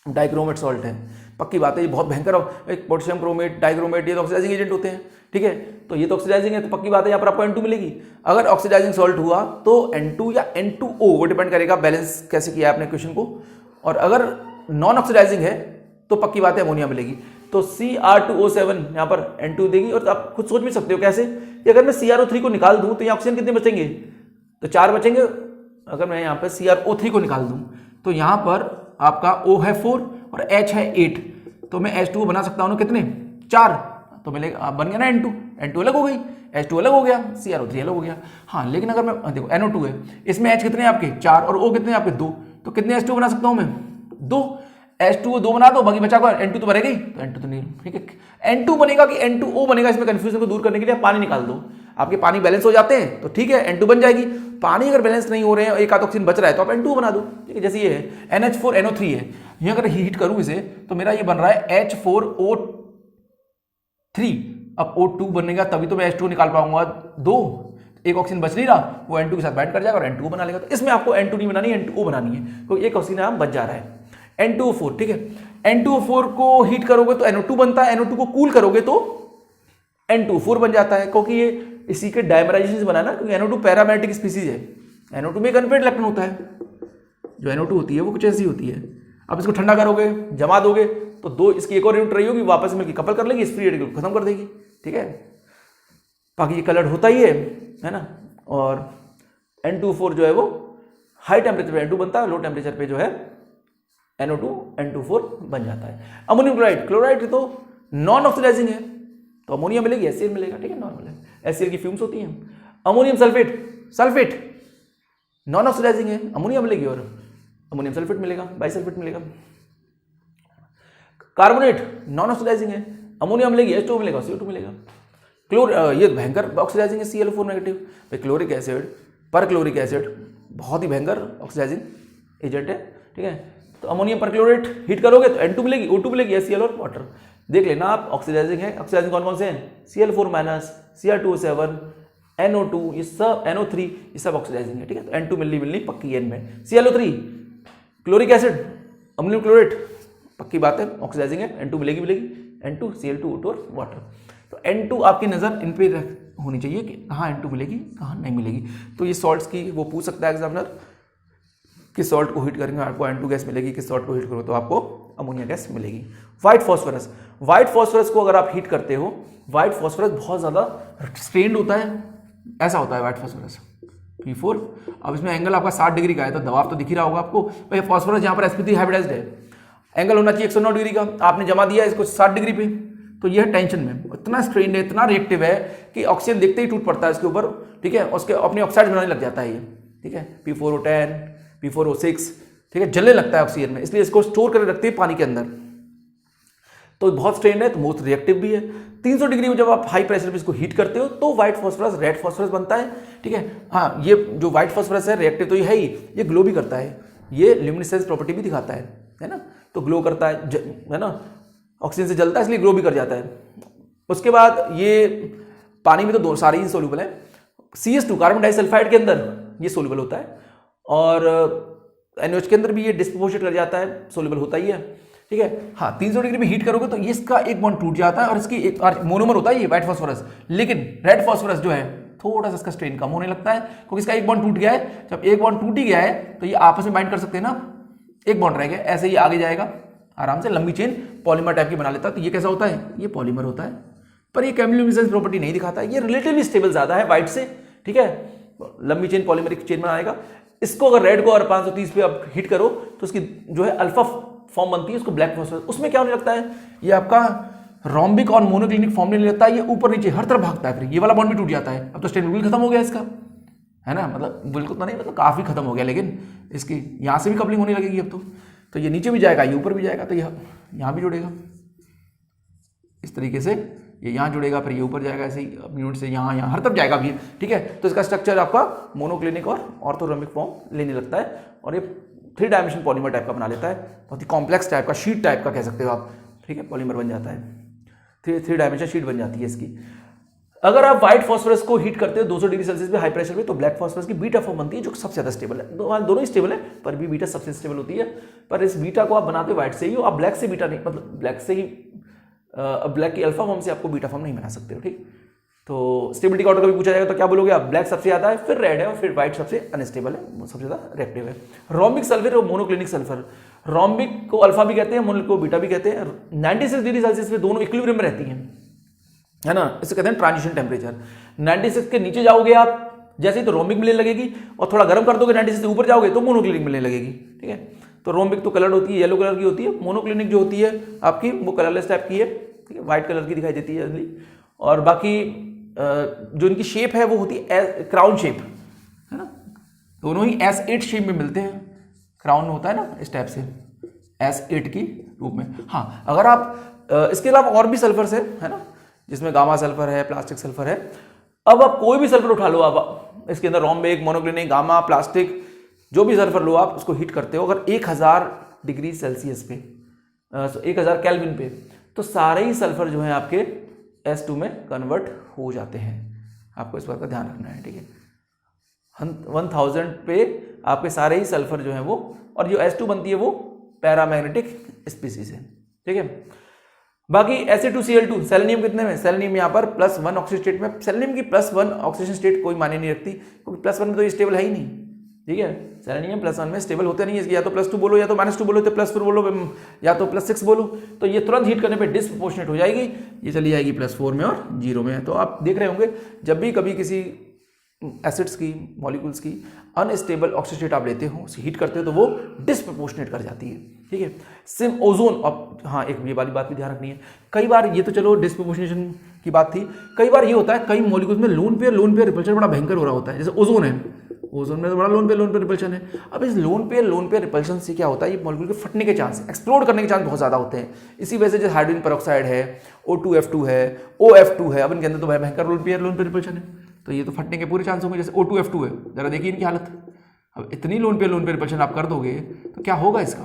डाइक्रोमेट सॉल्ट है, पक्की बात है ये बहुत भयंकर, एक पोटेशियम क्रोमेट, डाइक्रोमेट, ये तो ऑक्सीडाइजिंग एजेंट होते हैं, ठीक है। तो ये तो ऑक्सीडाइजिंग है, तो पक्की बात है यहाँ पर आपको N2 मिलेगी। अगर ऑक्सीडाइजिंग सॉल्ट हुआ तो N2 या N2O, वो डिपेंड करेगा बैलेंस कैसे किया है आपने क्वेश्चन को। और अगर नॉन ऑक्सीडाइजिंग है तो पक्की बात है अमोनिया मिलेगी। तो Cr2O7 यहाँ पर N2 देगी। और आप खुद सोच भी सकते हो कैसे, कि अगर मैं CrO3 को निकाल दूं तो यहाँ ऑक्सीजन कितने बचेंगे, तो 4 बचेंगे। अगर मैं यहाँ पर CrO3 को निकाल दूं तो यहाँ पर आपका O है 4 और H है 8, तो मैं H2O बना सकता हूँ कितने, 4, तो मिलेगा बन गया ना N2, N2 अलग हो गई, H2 अलग हो गया, CrO3 अलग हो गया। हाँ लेकिन अगर मैं देखो NO2 है, इसमें H कितने हैं आपके 4 और O कितने हैं आपके 2, तो कितने H2O बना सकता हूँ मैं 2, H2O 2 बना दो, बाकी बचा को N2 तो भरेगा ही, तो N2 तो नहीं, ठीक है। N2 बनेगा कि N2O बनेगा, इसमें कंफ्यूजन को दूर करने के लिए पानी निकाल दो। आपके पानी बैलेंस हो जाते हैं तो ठीक है N2 बन जाएगी। पानी अगर बैलेंस नहीं हो रहे हैं, एक आध ऑक्सीजन बच रहा है तो आप N2 बना दो, ठीक है। जैसे ये है NH4NO3 है, ये अगर हीट करूं इसे तो मेरा ये बन रहा है H4O3। अब O2 बनेगा तभी तो मैं H2 निकाल पाऊंगा 2, एक ऑक्सीजन बच नहीं रहा, वो N2 के साथ बैठ कर जाएगा और N2 बना लेगा। तो इसमें आपको N2 नहीं बनानी, N2O बनानी है, क्योंकि एक ऑक्सीजन यहाँ बच जा रहा है। N2O4, ठीक है। N2O4 को हीट करोगे तो NO2 बनता है, NO2 को कूल करोगे तो N2O4 बन जाता है, क्योंकि ये इसी के डायमराइजेशन से बना ना, क्योंकि NO2 पैरामैग्नेटिक स्पीसीज है। NO2 में एक अनपेड इलेक्ट्रॉन होता है, जो NO2 होती है वो कुछ ऐसी होती है। अब इसको ठंडा करोगे, जमा दोगे तो दो इसकी एक और यूनिट रही होगी, वापस मिलकर कपल कर लेगी, इस फ्री रेडिकल को खत्म कर देगी, ठीक है। बाकी ये कलर्ड होता ही है ना। और N2O4 जो है वो हाई टेम्परेचर पे N2 बनता है, लो टेम्परेचर पे जो है NO2 N2O4 बन जाता है। अमोनियम क्लोराइड, क्लोराइड तो नॉन ऑक्सीडाइजिंग है तो अमोनिया मिलेगी, HCl मिलेगा, ठीक है, नॉर्मल है। HCl की फ्यूम्स होती हैं। Ammonium sulphate, sulphate non oxidising है, अमोनिया मिलेगी और अमोनियम सल्फेट मिलेगा, बाइसल्फेट मिलेगा। कार्बोनेट नॉन ऑक्सीडाइजिंग है, अमोनिया मिलेगी, H2O मिलेगा, CO2 मिलेगा। ये भयंकर ऑक्सीडाइजिंग है, Cl4 नेगेटिव। भाई क्लोरिक एसिड, पर क्लोरिक एसिड बहुत ही भयंकर ऑक्सीडाइजिंग एजेंट है, ठीक है। तो अमोनियम परक्लोरेट हीट करोगे तो N2 मिलेगी, O2 मिलेगी, HCl और वाटर। देख लेना आप ऑक्सीडाइजिंग है। ऑक्सीडाइजिंग कौन कौन से हैं, Cl4 माइनस, Cr2O7, NO2, ये सब NO3, ये सब ऑक्सीडाइजिंग है, ठीक है। तो N2 मिलनी पक्की N में। Cl3 chloric acid, ammonium chlorate पक्की बात है ऑक्सीडाइजिंग है, N2 मिलेगी, N2, Cl2, O2 और वाटर। तो N2 आपकी नज़र इन पे होनी चाहिए कि कहाँ N2 मिलेगी, कहाँ नहीं मिलेगी। तो ये सॉल्ट्स की वो पूछ सकता है एग्जामिनर, किस सॉल्ट को हीट करेंगे आपको N2 गैस मिलेगी, किस सॉल्ट को हीट करो तो आपको अमोनिया गैस मिलेगी। व्हाइट फॉस्फोरस, व्हाइट फॉस्फोरस को अगर आप हीट करते हो, व्हाइट फॉस्फोरस बहुत ज़्यादा स्ट्रेन्ड होता है, ऐसा होता है व्हाइट फॉस्फोरस P4। अब इसमें एंगल आपका 60 डिग्री का है, तो दबाव तो दिख ही रहा होगा आपको। भाई फॉस्फोरस यहाँ पर sp3 हाइब्रिडाइज्ड है, एंगल होना चाहिए 109 डिग्री का, आपने जमा दिया इसको 60 डिग्री पे, तो यह टेंशन में इतना स्ट्रेन है, इतना रिएक्टिव है कि ऑक्सीजन देखते ही टूट पड़ता है इसके ऊपर, ठीक है। उसके अपने ऑक्साइड बनाने लग जाता है ये, ठीक है, P4O10, P4O6, ठीक है, जलने लगता है ऑक्सीजन में, इसलिए इसको स्टोर करके रखते हैं पानी के अंदर। तो बहुत स्ट्रेन है, तो मोस्ट रिएक्टिव भी है। 300 डिग्री में जब आप हाई प्रेशर पे इसको हीट करते हो तो व्हाइट फॉस्फोरस रेड फॉस्फोरस बनता है, ठीक है। हाँ, ये जो व्हाइट फॉस्फोरस है रिएक्टिव तो ये है ही, ये ग्लो भी करता है, ये ल्यूमिनेसेंस प्रॉपर्टी भी दिखाता है ना, तो ग्लो करता है ना, ऑक्सीजन से जलता है इसलिए ग्लो भी कर जाता है। उसके बाद ये पानी में तो दो सारे ही सोल्यूबल है। CH2 कार्बन डाइसल्फाइड के अंदर ये सोल्यूबल होता है, और NaOH के अंदर भी ये डिस्प्रोपोर्शनेट कर जाता है, सोल्यूबल होता ही है, ठीक है। हाँ, 300 डिग्री में हीट करोगे तो इसका एक बॉन्ड टूट जाता है और इसकी एक मोनोमर होता है ये व्हाइट फॉस्फोरस। लेकिन रेड फॉस्फोरस जो है थोड़ा सा इसका स्ट्रेन कम होने लगता है, क्योंकि इसका एक बॉन्ड टूट गया है। जब एक बॉन्ड टूट ही गया है तो ये आपस में बाइंड कर सकते हैं ना, एक बॉन्ड रह गया, ऐसे ही आगे जाएगा आराम से, लंबी चेन पॉलीमर टाइप की बना लेता है। तो ये कैसा होता है, ये पॉलीमर होता है, पर ये केमिकल प्रॉपर्टी नहीं दिखाता है, ये रिलेटिवली स्टेबल ज्यादा है व्हाइट से, ठीक है, लंबी चेन पॉलीमरिक चेन बनाएगा। इसको अगर रेड को और 530 पे आप हीट करो तो उसकी जो है अल्फा फॉर्म बनती है, उसको ब्लैक फॉस्फोरस, उसमें क्या होने लगता है, ये आपका रोम्बिक और मोनोक्लिनिक फॉर्म लेने लगता है, ये ऊपर नीचे हर तरफ भागता है, फिर ये वाला बॉन्ड भी टूट जाता है। अब तो स्ट्रेन बिल्कुल खत्म हो गया इसका, है ना, मतलब बिल्कुल तो नहीं, मतलब काफी खत्म हो गया, लेकिन इसकी यहाँ से भी कपलिंग होने लगेगी अब तो ये नीचे भी जाएगा, ये ऊपर भी जाएगा, तो यह यहाँ भी जुड़ेगा इस तरीके से, ये यहाँ जुड़ेगा, फिर ये ऊपर जाएगा, ऐसे ही अपनी यूनिट से यहाँ हर तरफ जाएगा भी, ठीक है। तो इसका स्ट्रक्चर आपका मोनोक्लिनिक और ऑर्थोरोम्बिक फॉर्म लेने लगता है, और ये 3 डायमेंशन पॉलीमर टाइप का बना लेता है, बहुत ही कॉम्प्लेक्स टाइप का, शीट टाइप का कह सकते हो आप, ठीक है, पॉलीमर बन जाता है, 3 डायमेंशन शीट बन जाती है इसकी। अगर आप व्हाइट फॉस्फोरस को हीट करते हो 200 डिग्री सेल्सियस पे हाई प्रेशर पे, तो ब्लैक फॉस्फोरस की बीटा फॉर्म बनती है, जो सबसे ज्यादा स्टेबल है। दोनों ही स्टेबल है, पर भी बीटा सबसे स्टेबल होती है। पर इस बीटा को आप बनाते हो व्हाइट से ही हो, आप ब्लैक से बीटा नहीं, मतलब ब्लैक से ही ब्लैक की अल्फा फॉर्म से आपको बीटा फॉर्म नहीं बना सकते हो, ठीक। तो स्टेबिलिटी का ऑर्डर कभी पूछा जाएगा तो क्या बोलोगे आप? ब्लैक सबसे ज्यादा है, फिर रेड है, और फिर व्हाइट सबसे अनस्टेबल है, वो सबसे ज्यादा रिएक्टिव है। रोम्बिक सल्फर और मोनोक्लिनिक सल्फर, रोम्बिक को अल्फा भी कहते हैं, मोनोक्लिनिक को बीटा भी कहते हैं। 96 डिग्री सेल्सियस पे दोनों इक्विलिब्रियम में रहती हैं, है ना, इसे कहते हैं ट्रांजिशन टेम्परेचर। 96 के नीचे जाओगे आप जैसे ही तो रोम्बिक मिलने लगेगी, और थोड़ा गर्म कर दोगे 96 से ऊपर जाओगे तो मोनोक्लिनिक मिलने लगेगी, ठीक है। तो रोम्बिक तो कलर्ड होती है, येलो कलर की होती है। मोनोक्लिनिक जो होती है आपकी वो कलरलेस टाइप की है, ठीक है, व्हाइट कलर की दिखाई देती है जल्दी। और बाकी जो इनकी शेप है वो होती है क्राउन शेप, है ना, दोनों ही S8 शेप में मिलते हैं। क्राउन होता है ना इस टाइप से, S8 की रूप में। हाँ, अगर आप इसके अलावा और भी सल्फर्स है ना, जिसमें गामा सल्फर है, प्लास्टिक सल्फर है। अब आप कोई भी सल्फर उठा लो, आप इसके अंदर रोम्बिक, मोनोक्लिनिक, गामा, प्लास्टिक, जो भी सल्फर लो आप उसको हीट करते हो अगर 1000 डिग्री सेल्सियस पे, 1000 केल्विन पे, तो सारे ही सल्फर जो है आपके S2 में कन्वर्ट हो जाते हैं। आपको इस बात का ध्यान रखना है, ठीक है। 1000 पे आपके सारे ही सल्फर जो है वो, और जो S2 बनती है वो पैरामैग्नेटिक स्पीसीज है, ठीक है। बाकी Fe2Cl2, सेलेनियम कितने में? सेलेनियम यहाँ पर +1 ऑक्सीजन स्टेट में। सेलेनियम की +1 ऑक्सीजन स्टेट कोई मायने नहीं रखती, क्योंकि +1 में तो ये स्टेबल है ही नहीं, ठीक है। सेलेनियम +1 में स्टेबल होते नहीं है, या तो +2 बोलो, या तो -2 बोलो, तो +4 बोलो, या तो +6 बोलो, तो ये तुरंत हीट करने पे डिस्प्रोपोर्शनेट हो जाएगी, ये चली जाएगी +4 में और 0 में। तो आप देख रहे होंगे जब भी कभी किसी एसिड्स की, मॉलिक्यूल्स की अनस्टेबल ऑक्सीजन स्टेट आप लेते हो, हीट करते हो, तो वो डिस्प्रोपोर्शनेट कर जाती है, ठीक है। सिम ओजोन, अब हाँ एक ये वाली बात भी ध्यान रखनी है। कई बार ये तो चलो डिस्प्रोपोर्शनेशन की बात थी, कई बार ये होता है कई मॉलिक्यूल्स में लोन पेयर रिपल्शन बड़ा भयंकर हो रहा होता है। जैसे ओजोन है, ओजोन में तो बड़ा लोन पेयर रिपल्शन है। अब इस लोन पेयर रिपल्शन से क्या होता है, ये मॉलिक्यूल के फटने के चांस, एक्सप्लोड करने के चांस बहुत ज़्यादा होते हैं। इसी वजह से जैसे हाइड्रोजन पेरोक्साइड है, O2F2 है, OF2 है, अब इनके अंदर तो भयंकर लोन पेयर रिपल्शन है, तो ये तो फटने के पूरे चांस होंगे। जैसे O2F2 है, जरा देखिए इनकी हालत। अब इतनी लोन पेयर रिपल्शन आप कर दोगे तो क्या होगा इसका,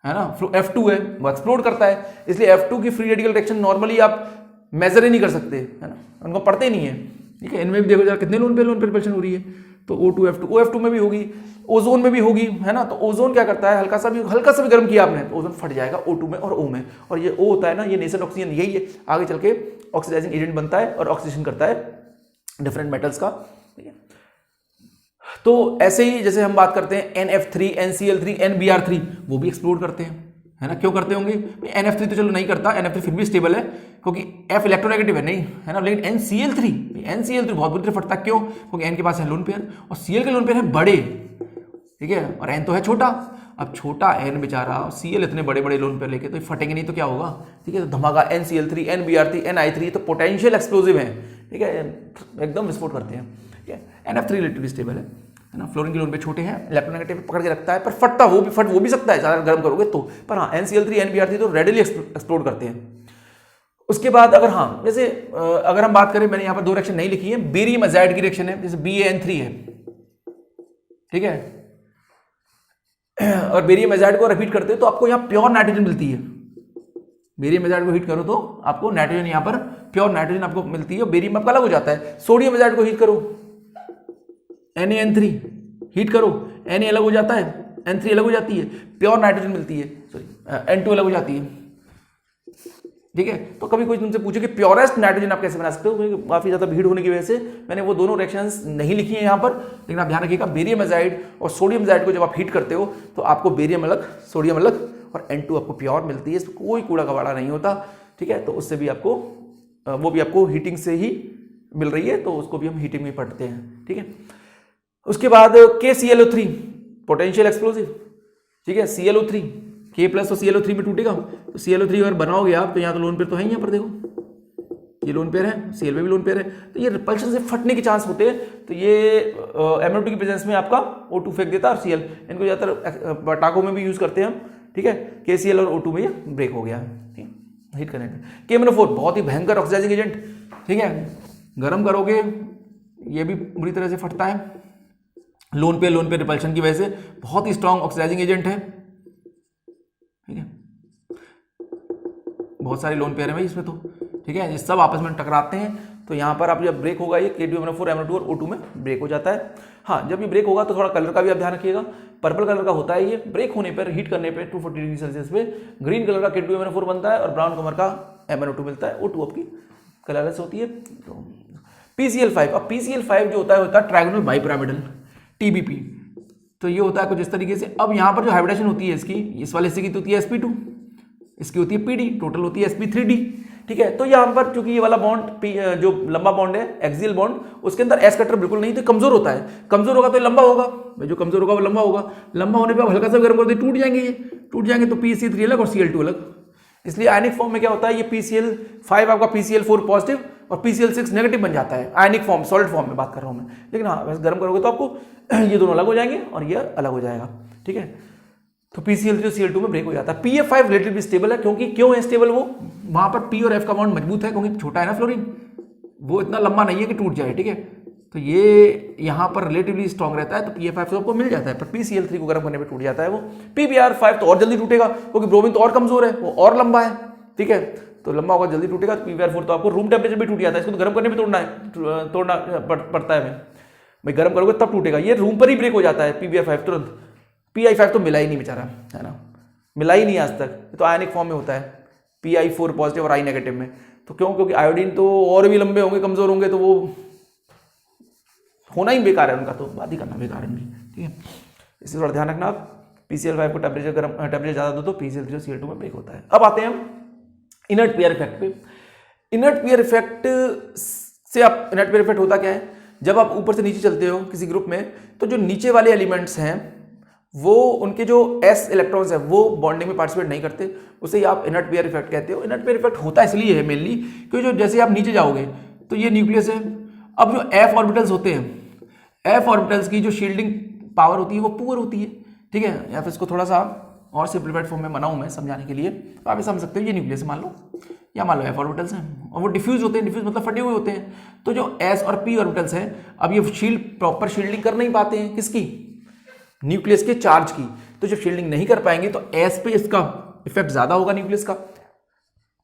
है ना। F2 है वो एक्सप्लोड करता है, इसलिए F2 की फ्री रेडिकल रिएक्शन नॉर्मली आप मेजर ही नहीं कर सकते, है ना, उनको पढ़ते ही नहीं है, ठीक है। इनमें भी देखो जरा कितने लोन पेयर रिपल्शन हो रही है, तो O2F2, OF2 में भी होगी, ओजोन में भी होगी, है ना। तो ओजोन क्या करता है, हल्का सा भी गर्म किया आपने तो ओजोन फट जाएगा O2 में और O में, और ये O होता है ना, ये नेसेंट ऑक्सीजन, यही है आगे चल के ऑक्सीडाइजिंग एजेंट बनता है और ऑक्सीडेशन करता है डिफरेंट मेटल्स का, ठीक है। तो ऐसे ही जैसे हम बात करते हैं NF3, NCl3, NBr3, वो भी एक्सप्लोड करते हैं, है ना। क्यों करते होंगे? NF3 तो चलो नहीं करता, NF3 फिर भी स्टेबल है क्योंकि F इलेक्ट्रोनेगेटिव है, नहीं है ना। लेकिन NCl3 बहुत बुरी तरह फटता है, क्यों? क्योंकि N के पास है लोन पेयर और Cl के लोन पेयर है बड़े, ठीक है, और N तो है छोटा। अब छोटा N बेचारा, Cl इतने बड़े बड़े लोन पेयर लेके तो फटेंगे नहीं तो क्या होगा, ठीक है। तो धमाका NCl3, NBr3, Ni3 तो पोटेंशियल एक्सप्लोजिव है, ठीक है, एकदम विस्फोट करते हैं, ठीक है। NF3 रिलेटिवली स्टेबल है ना, फ्लोरीन के लोन पे छोटे हैं, इलेक्ट्रोनेगेटिव पकड़ के रखता है, पर फटता वो भी सकता है ज़्यादा गर्म करोगे तो। पर हाँ NCl3, NBr3 तो रेडिली एक्सप्लोड करते हैं। उसके बाद अगर हाँ जैसे अगर हम बात करें, मैंने यहाँ पर 2 रिएक्शन नहीं लिखी है, बेरियम एजाइड की रिएक्शन है, जैसे BaN3 है, ठीक है, और बेरियम एजाइड को रिपीट करते हो तो आपको यहाँ प्योर नाइट्रोजन मिलती है। बेरियम एजाइड को हीट करो तो आपको नाइट्रोजन, यहाँ पर प्योर नाइट्रोजन आपको मिलती है, और बेरियम आपका अलग हो जाता है। सोडियम एजाइड को हीट करो, NaN3 हीट करो, Na अलग हो जाता है, N3 अलग हो जाती है, प्योर नाइट्रोजन मिलती है, सॉरी N2 अलग हो जाती है, ठीक है। तो कभी कोई तुमसे पूछे कि प्योरेस्ट नाइट्रोजन आप कैसे बना सकते हो, काफी ज्यादा भीड़ होने की वजह से मैंने वो दोनों रिएक्शंस नहीं लिखी है यहाँ पर, लेकिन आप ध्यान रखिएगा बेरियम एजाइड और सोडियम एजाइड को जब आप हीट करते हो तो आपको बेरियम अलग, सोडियम अलग और N2 आपको प्योर मिलती है, इसमें कोई कूड़ा कबाड़ा नहीं होता, ठीक है। तो उससे भी आपको वो भी आपको हीटिंग से ही मिल रही है, तो उसको भी हम हीटिंग में पढ़ते हैं, ठीक है। उसके बाद KClO3 पोटेंशियल एक्सप्लोजिव, ठीक है। ClO3 K प्लस तो ClO3 में टूटेगा, तो ClO3 अगर बनाओगे आप तो यहाँ तो लोन पेयर तो है ही, यहाँ पर देखो ये लोन पेयर है, Cl में भी लोन पेयर है, तो ये रिपल्शन से फटने के चांस होते हैं। तो ये MnO2 की प्रेजेंस में आपका O2 फेंक देता है, और Cl इनको ज़्यादातर पटाखों में भी यूज करते हैं हम, ठीक है। KCl और O2 में ये ब्रेक हो गया, ठीक है, हीट करने का। KMnO4 बहुत ही भयंकर ऑक्सीडाइजिंग एजेंट, ठीक है, गर्म करोगे ये भी बुरी तरह से फटता है, लोन पे रिपल्शन की वजह से बहुत ही स्ट्रॉन्ग ऑक्सीडाइजिंग एजेंट है, ठीक है। बहुत सारे लोन पेयर है भाई इसमें तो, ठीक है, ये सब आपस में टकराते हैं तो यहाँ पर आप जब ब्रेक होगा ये K2MnO4 MnO2 और O2 में ब्रेक हो जाता है। हाँ, जब ये ब्रेक होगा तो थोड़ा कलर का भी आप ध्यान रखिएगा। पर्पल कलर का होता है ये, ब्रेक होने पर हीट करने पे 240 डिग्री सेल्सियस पे ग्रीन कलर का K2MnO4 बनता है और ब्राउन कलर का MnO2 मिलता है। O2 आपकी कलरलेस होती है। तो PCl5, अब PCl5 जो होता है ट्रायगोनल बाइपिरामिडल TBP। तो ये होता है कुछ इस तरीके से। अब यहाँ पर जो हाइब्रिडेशन होती है इसकी, इस वाले हिस्से की तो होती है sp2, इसकी होती है pd, टोटल होती है sp3d। ठीक है, तो यहाँ पर चूंकि ये वाला बॉन्ड जो लंबा बॉन्ड है एक्सियल बॉन्ड, उसके अंदर एस कटर बिल्कुल नहीं, तो कमजोर होता है। कमजोर होगा तो लंबा होगा, जो कमजोर होगा वो लंबा होगा। लंबा होने पर हल्का सा गर्म कर दे, टूट जाएंगे, ये टूट जाएंगे तो PCl3 अलग और Cl2 अलग। इसलिए आयनिक फॉर्म में क्या होता है, ये PCl5 आपका PCl4 पॉजिटिव और PCl6 नेगेटिव बन जाता है। आयनिक फॉर्म, सॉलिड फॉर्म में बात कर रहा हूं मैं। लेकिन हाँ, वैसे गर्म करोगे तो आपको ये दोनों अलग हो जाएंगे और ये अलग हो जाएगा। ठीक है, तो PCl3 और Cl2 में ब्रेक हो जाता है। PF5 रिलेटिवली स्टेबल है, क्योंकि क्यों है स्टेबल वो, वहां पर P और F का बॉन्ड मजबूत है, क्योंकि छोटा है ना फ्लोरीन, वो इतना लंबा नहीं है कि टूट जाए। ठीक है, तो ये यहाँ पर रिलेटिवली स्ट्रॉन्ग रहता है, तो PF5 तो आपको मिल जाता है, पर PCl3 को गर्म करने पर टूट जाता है वो। PBr5 तो और जल्दी टूटेगा, क्योंकि ब्रोमीन तो और कमजोर है, वो और लंबा है। ठीक है, तो लंबा होगा जल्दी टूटेगा। तो PBr4 तो आपको रूम टेम्परेचर भी टूट जाता है, इसको तो गर्म करने में तोड़ना पड़ता है भाई, गर्म करोगे तब टूटेगा। ये रूम पर ही ब्रेक हो जाता है PBr5 तुरंत। PI5 तो मिला ही नहीं बेचारा, है ना, मिला ही नहीं आज तक, तो आयनिक फॉर्म में होता है PI4 पॉजिटिव और I नेगेटिव में। तो क्यों, क्योंकि आयोडीन तो और भी लंबे होंगे, कमजोर होंगे, तो वो होना ही बेकार है उनका, तो बात ही करना बेकार है उनकी। ठीक है, इससे थोड़ा ध्यान रखना आप। PCl5 को टेम्परेचर ज्यादा दो तो PCl3 और Cl2 में ब्रेक होता है। अब आते हैं हम इनर्ट पेयर इफेक्ट पे। इनर्ट पेयर इफेक्ट से आप, इनर्ट पेयर इफेक्ट होता क्या है, जब आप ऊपर से नीचे चलते हो किसी ग्रुप में, तो जो नीचे वाले एलिमेंट्स हैं वो उनके जो s इलेक्ट्रॉन्स है वो बॉन्डिंग में पार्टिसिपेट नहीं करते, उसे आप इनर्ट पेयर इफेक्ट कहते हो। इनर्ट पेयर इफेक्ट होता इसलिए है मेनली क्योंकि जो जैसे आप नीचे जाओगे तो ये न्यूक्लियस है। अब जो f ऑर्बिटल्स होते हैं, f ऑर्बिटल्स की जो शील्डिंग पावर होती है वो पुअर होती है। ठीक है, या फिर इसको थोड़ा सा और सिंपलीफाइड फॉर्म में बनाऊं मैं समझाने के लिए, तो आप ये समझ सकते हो, ये न्यूक्लियस मान लो, या मान लो f ऑर्बिटल्स हैं और वो डिफ्यूज होते हैं। डिफ्यूज मतलब फटे हुए होते हैं। तो जो s और p ऑर्बिटल्स हैं, अब ये शील्ड प्रॉपर शील्डिंग कर नहीं पाते हैं, किसकी, न्यूक्लियस के चार्ज की। तो जब शील्डिंग नहीं कर पाएंगे तो s पे इसका इफेक्ट ज्यादा होगा न्यूक्लियस का,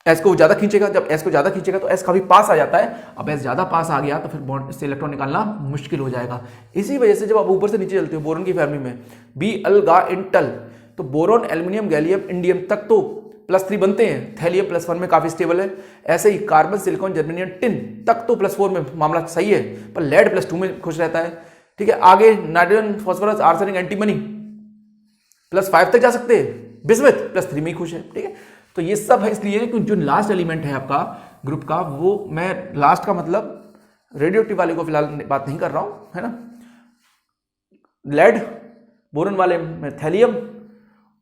s को ज्यादा खींचेगा। जब s को ज्यादा खींचेगा तो s काफी पास आ जाता है। अब s ज्यादा पास आ गया तो फिर बॉन्ड से इलेक्ट्रॉन निकालना मुश्किल हो जाएगा। इसी वजह से जब आप ऊपर से नीचे चलते हो बोरोन की फैमिली में, बी अलगा इंटल, तो बोरोन, एल्यूमिनियम, गैलियम, इंडियम तक तो +3 बनते हैं, थैलियम +1 में काफी स्टेबल है। ऐसे ही कार्बन, सिलिकॉन, जर्मेनियम, टिन तक तो +4 में मामला सही है, पर लेड +2 में खुश रहता है। ठीक है, आगे नाइट्रोजन, फास्फोरस, आर्सेनिक, एंटीमनी +5 तक जा सकते हैं, बिस्मथ +3 में ही खुश है। ठीक है, तो ये सब है इसलिए कि जो लास्ट एलिमेंट है आपका ग्रुप का, वो मैं लास्ट का मतलब रेडियोएक्टिव वाले को फिलहाल बात नहीं कर रहा हूं, है ना, लेड, बोरन वाले में थैलियम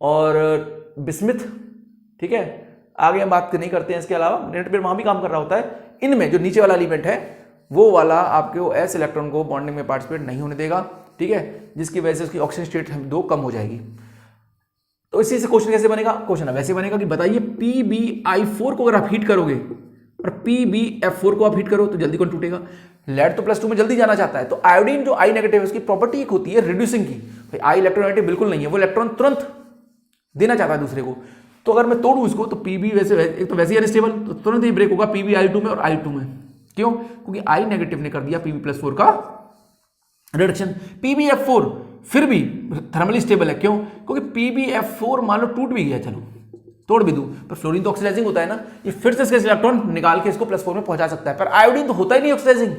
और बिस्मथ। ठीक है, आगे हम बात नहीं करते हैं इसके अलावा, नेट पर वहां भी काम कर रहा होता है। इनमें जो नीचे वाला एलिमेंट है वो वाला आपके एस इलेक्ट्रॉन को बॉन्डिंग में पार्टिसिपेट नहीं होने देगा। ठीक है, जिसकी वजह से उसकी ऑक्सीजन स्टेट 2 कम हो जाएगी। तो इसी से क्वेश्चन कैसे बनेगा, क्वेश्चन वैसे बनेगा कि बताइए PbI4 को अगर आप हीट करोगे और PbF4 को आप हीट करो तो जल्दी कौन टूटेगा। लेड तो +2 में जल्दी जाना चाहता है, तो आयोडीन जो I नेगेटिव है उसकी प्रॉपर्टी एक होती है रिड्यूसिंग की। भाई I इलेक्ट्रोनेगेटिव बिल्कुल नहीं है, वो इलेक्ट्रॉन तुरंत देना चाहता है दूसरे को। तो अगर मैं तोड़ू इसको तो Pb वैसे एक तो वैसे ही अनस्टेबल, तो तुरंत ही ब्रेक होगा PbI2 में और I2 में। क्यों, क्योंकि I नेगेटिव ने कर दिया Pb+4 का रिडक्शन। PbF4 फिर भी थर्मली स्टेबल है, क्यों, क्योंकि PbF4 मान लो टूट भी गया, चलो तोड़ भी दूं, पर फ्लोरीन तो ऑक्सीडाइजिंग होता है ना, ये फिर से इसके इलेक्ट्रॉन निकाल के इसको +4 में पहुंचा सकता है। पर आयोडीन तो होता ही नहीं ऑक्सीडाइजिंग,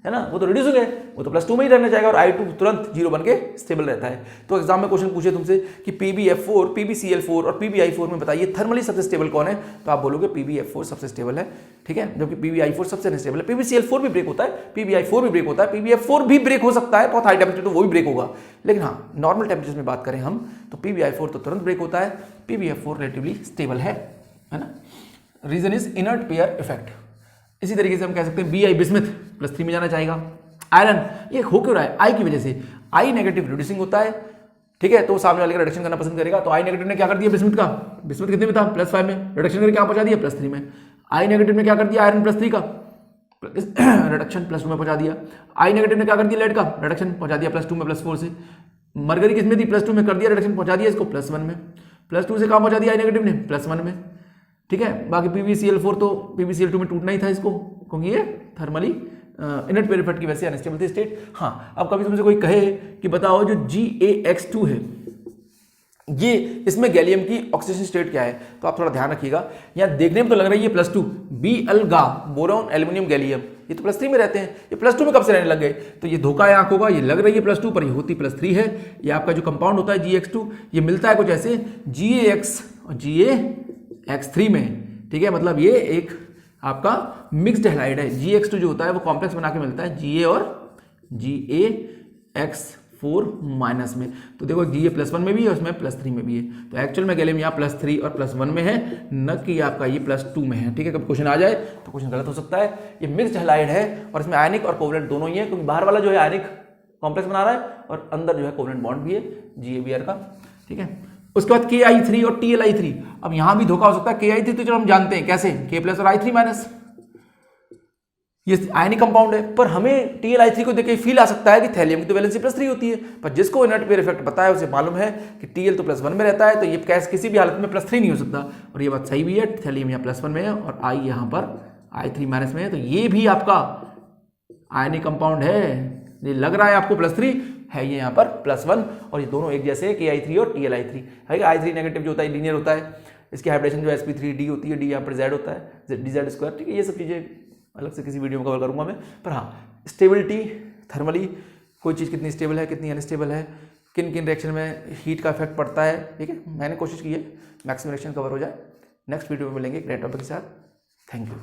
है ना, वो तो रिड्यूसिंग है, वो तो +2 में ही रहना चाहेगा और I2 तुरंत 0 बन के स्टेबल रहता है। तो एग्जाम में क्वेश्चन पूछे तुमसे कि PbF4, PbCl4 और PbI4 में बताइए थर्मली सबसे स्टेबल कौन है, तो आप बोलोगे PbF4 सबसे स्टेबल है। ठीक है, जबकि PbI4 सबसे अनस्टेबल है। PbCl4 भी ब्रेक होता है, PbI4 भी ब्रेक होता है, PbF4 भी ब्रेक हो सकता है, बहुत हाई टेम्परेचर तो वो भी ब्रेक होगा। लेकिन हाँ, नॉर्मल टेम्परेचर में बात करें हम तो PbI4 तो तुरंत ब्रेक होता है, PbF4 रिलेटिवली स्टेबल है ना। Reason is inert pair effect. इसी तरीके से हम कह सकते हैं Bi बिस्मथ +3 में जाना चाहेगा। आयरन, ये हो क्यों रहा है, I की वजह से, I नेगेटिव रिड्यूसिंग होता है। ठीक है, तो सामने वाले का रिडक्शन करना पसंद करेगा, तो I नेगेटिव ने क्या कर दिया बिस्मथ का, बिस्मथ कितने में था +5 में, रिडक्शन करके क्या पहुंचा दिया +3 में। I नेगेटिव ने क्या कर दिया आयरन +3 का रिडक्शन +2 में पहुंचा दिया। I नेगेटिव ने क्या कर दिया लेड का रिडक्शन पहुंचा दिया +2 में +4 से। मरकरी किसमें थी +2 में, कर दिया रिडक्शन पहुंचा दिया इसको +1 में, +2 से कहां पहुंचा दिया I नेगेटिव ने +1 में। ठीक है। बाकी PbCl4 तो PbCl2 में टूटना ही था इसको, क्योंकि ये थर्मली इनर्ट पेयर इफेक्ट की वजह से अनस्टेबल थी स्टेट। हाँ, अब कभी तुमसे कोई कहे कि बताओ जो GaX2 है ये, इसमें गैलियम की ऑक्सीडेशन स्टेट क्या है, तो आप थोड़ा ध्यान रखिएगा। यहाँ देखने में तो लग रहा है ये +2 Bl-Ga बोरॉन एल्यूमिनियम गैलियम, ये तो +3 में रहते हैं, ये +2 में कब से रहने लग गए, तो ये धोखा है आंखों का। ये लग रही है +2 पर ये होती +3 है। ये आपका जो कंपाउंड होता है GX2 ये मिलता है कुछ ऐसे GaX और GaX3 में, ठीक है। मतलब ये एक आपका मिक्स्ड हैलाइड है। GX2 जो होता है वो कॉम्प्लेक्स बना के मिलता है Ga और GaX4 माइनस में। तो देखो Ga +1 में भी है, उसमें +3 में भी है। तो एक्चुअल में गैलियम यहाँ +3 और +1 में है, न कि आपका ये +2 में है, ठीक है। कब क्वेश्चन आ जाए तो क्वेश्चन गलत हो सकता है। ये मिक्स्ड हैलाइड है और इसमें आयनिक और कोवलेंट दोनों ही है, क्योंकि बाहर वाला जो है आयनिक कॉम्प्लेक्स बना रहा है और अंदर जो है कोवलेंट बॉन्ड भी है GaBr का, ठीक है। उसके बाद Ki3 और Tli3। अब यहां भी धोखा हो सकता है। Ki3 तो चलो हम जानते हैं कैसे, K+ और I3-, ये आयनिक कंपाउंड है, पर हमें Tli3 को देख के फील आ सकता है कि थैलियम की तो वैलेंसी +3 होती है, पर जिसको इनर्ट पेयर इफेक्ट पता है उसे मालूम है कि Tl तो +1 में रहता है, तो ये कैसे किसी भी हालत में +3 नहीं हो सकता। और ये बात सही भी है, थैलियम यहाँ +1 में है और I यहाँ पर I3- में है, तो ये भी आपका आयनिक कंपाउंड है। ये लग रहा है आपको +3 है, ये यहाँ पर +1, और ये दोनों एक जैसे Ki3 और Tli3 है। I3 नेगेटिव जो होता है लीनियर होता है, इसकी हाइब्रिडेशन जो sp3d होती है, d यहाँ पर Z होता है, dZ², ठीक है। ये सब चीज़ें अलग से किसी वीडियो में कवर करूंगा मैं। पर हाँ, स्टेबिलिटी थर्मली, कोई चीज़ कितनी स्टेबल है कितनी अनस्टेबल है, किन किन रिएक्शन में हीट का इफेक्ट पड़ता है, ठीक है। मैंने कोशिश की है मैक्सिमम रिएक्शन कवर हो जाए। नेक्स्ट वीडियो में मिलेंगे एक नए टॉपिक के साथ। Thank you.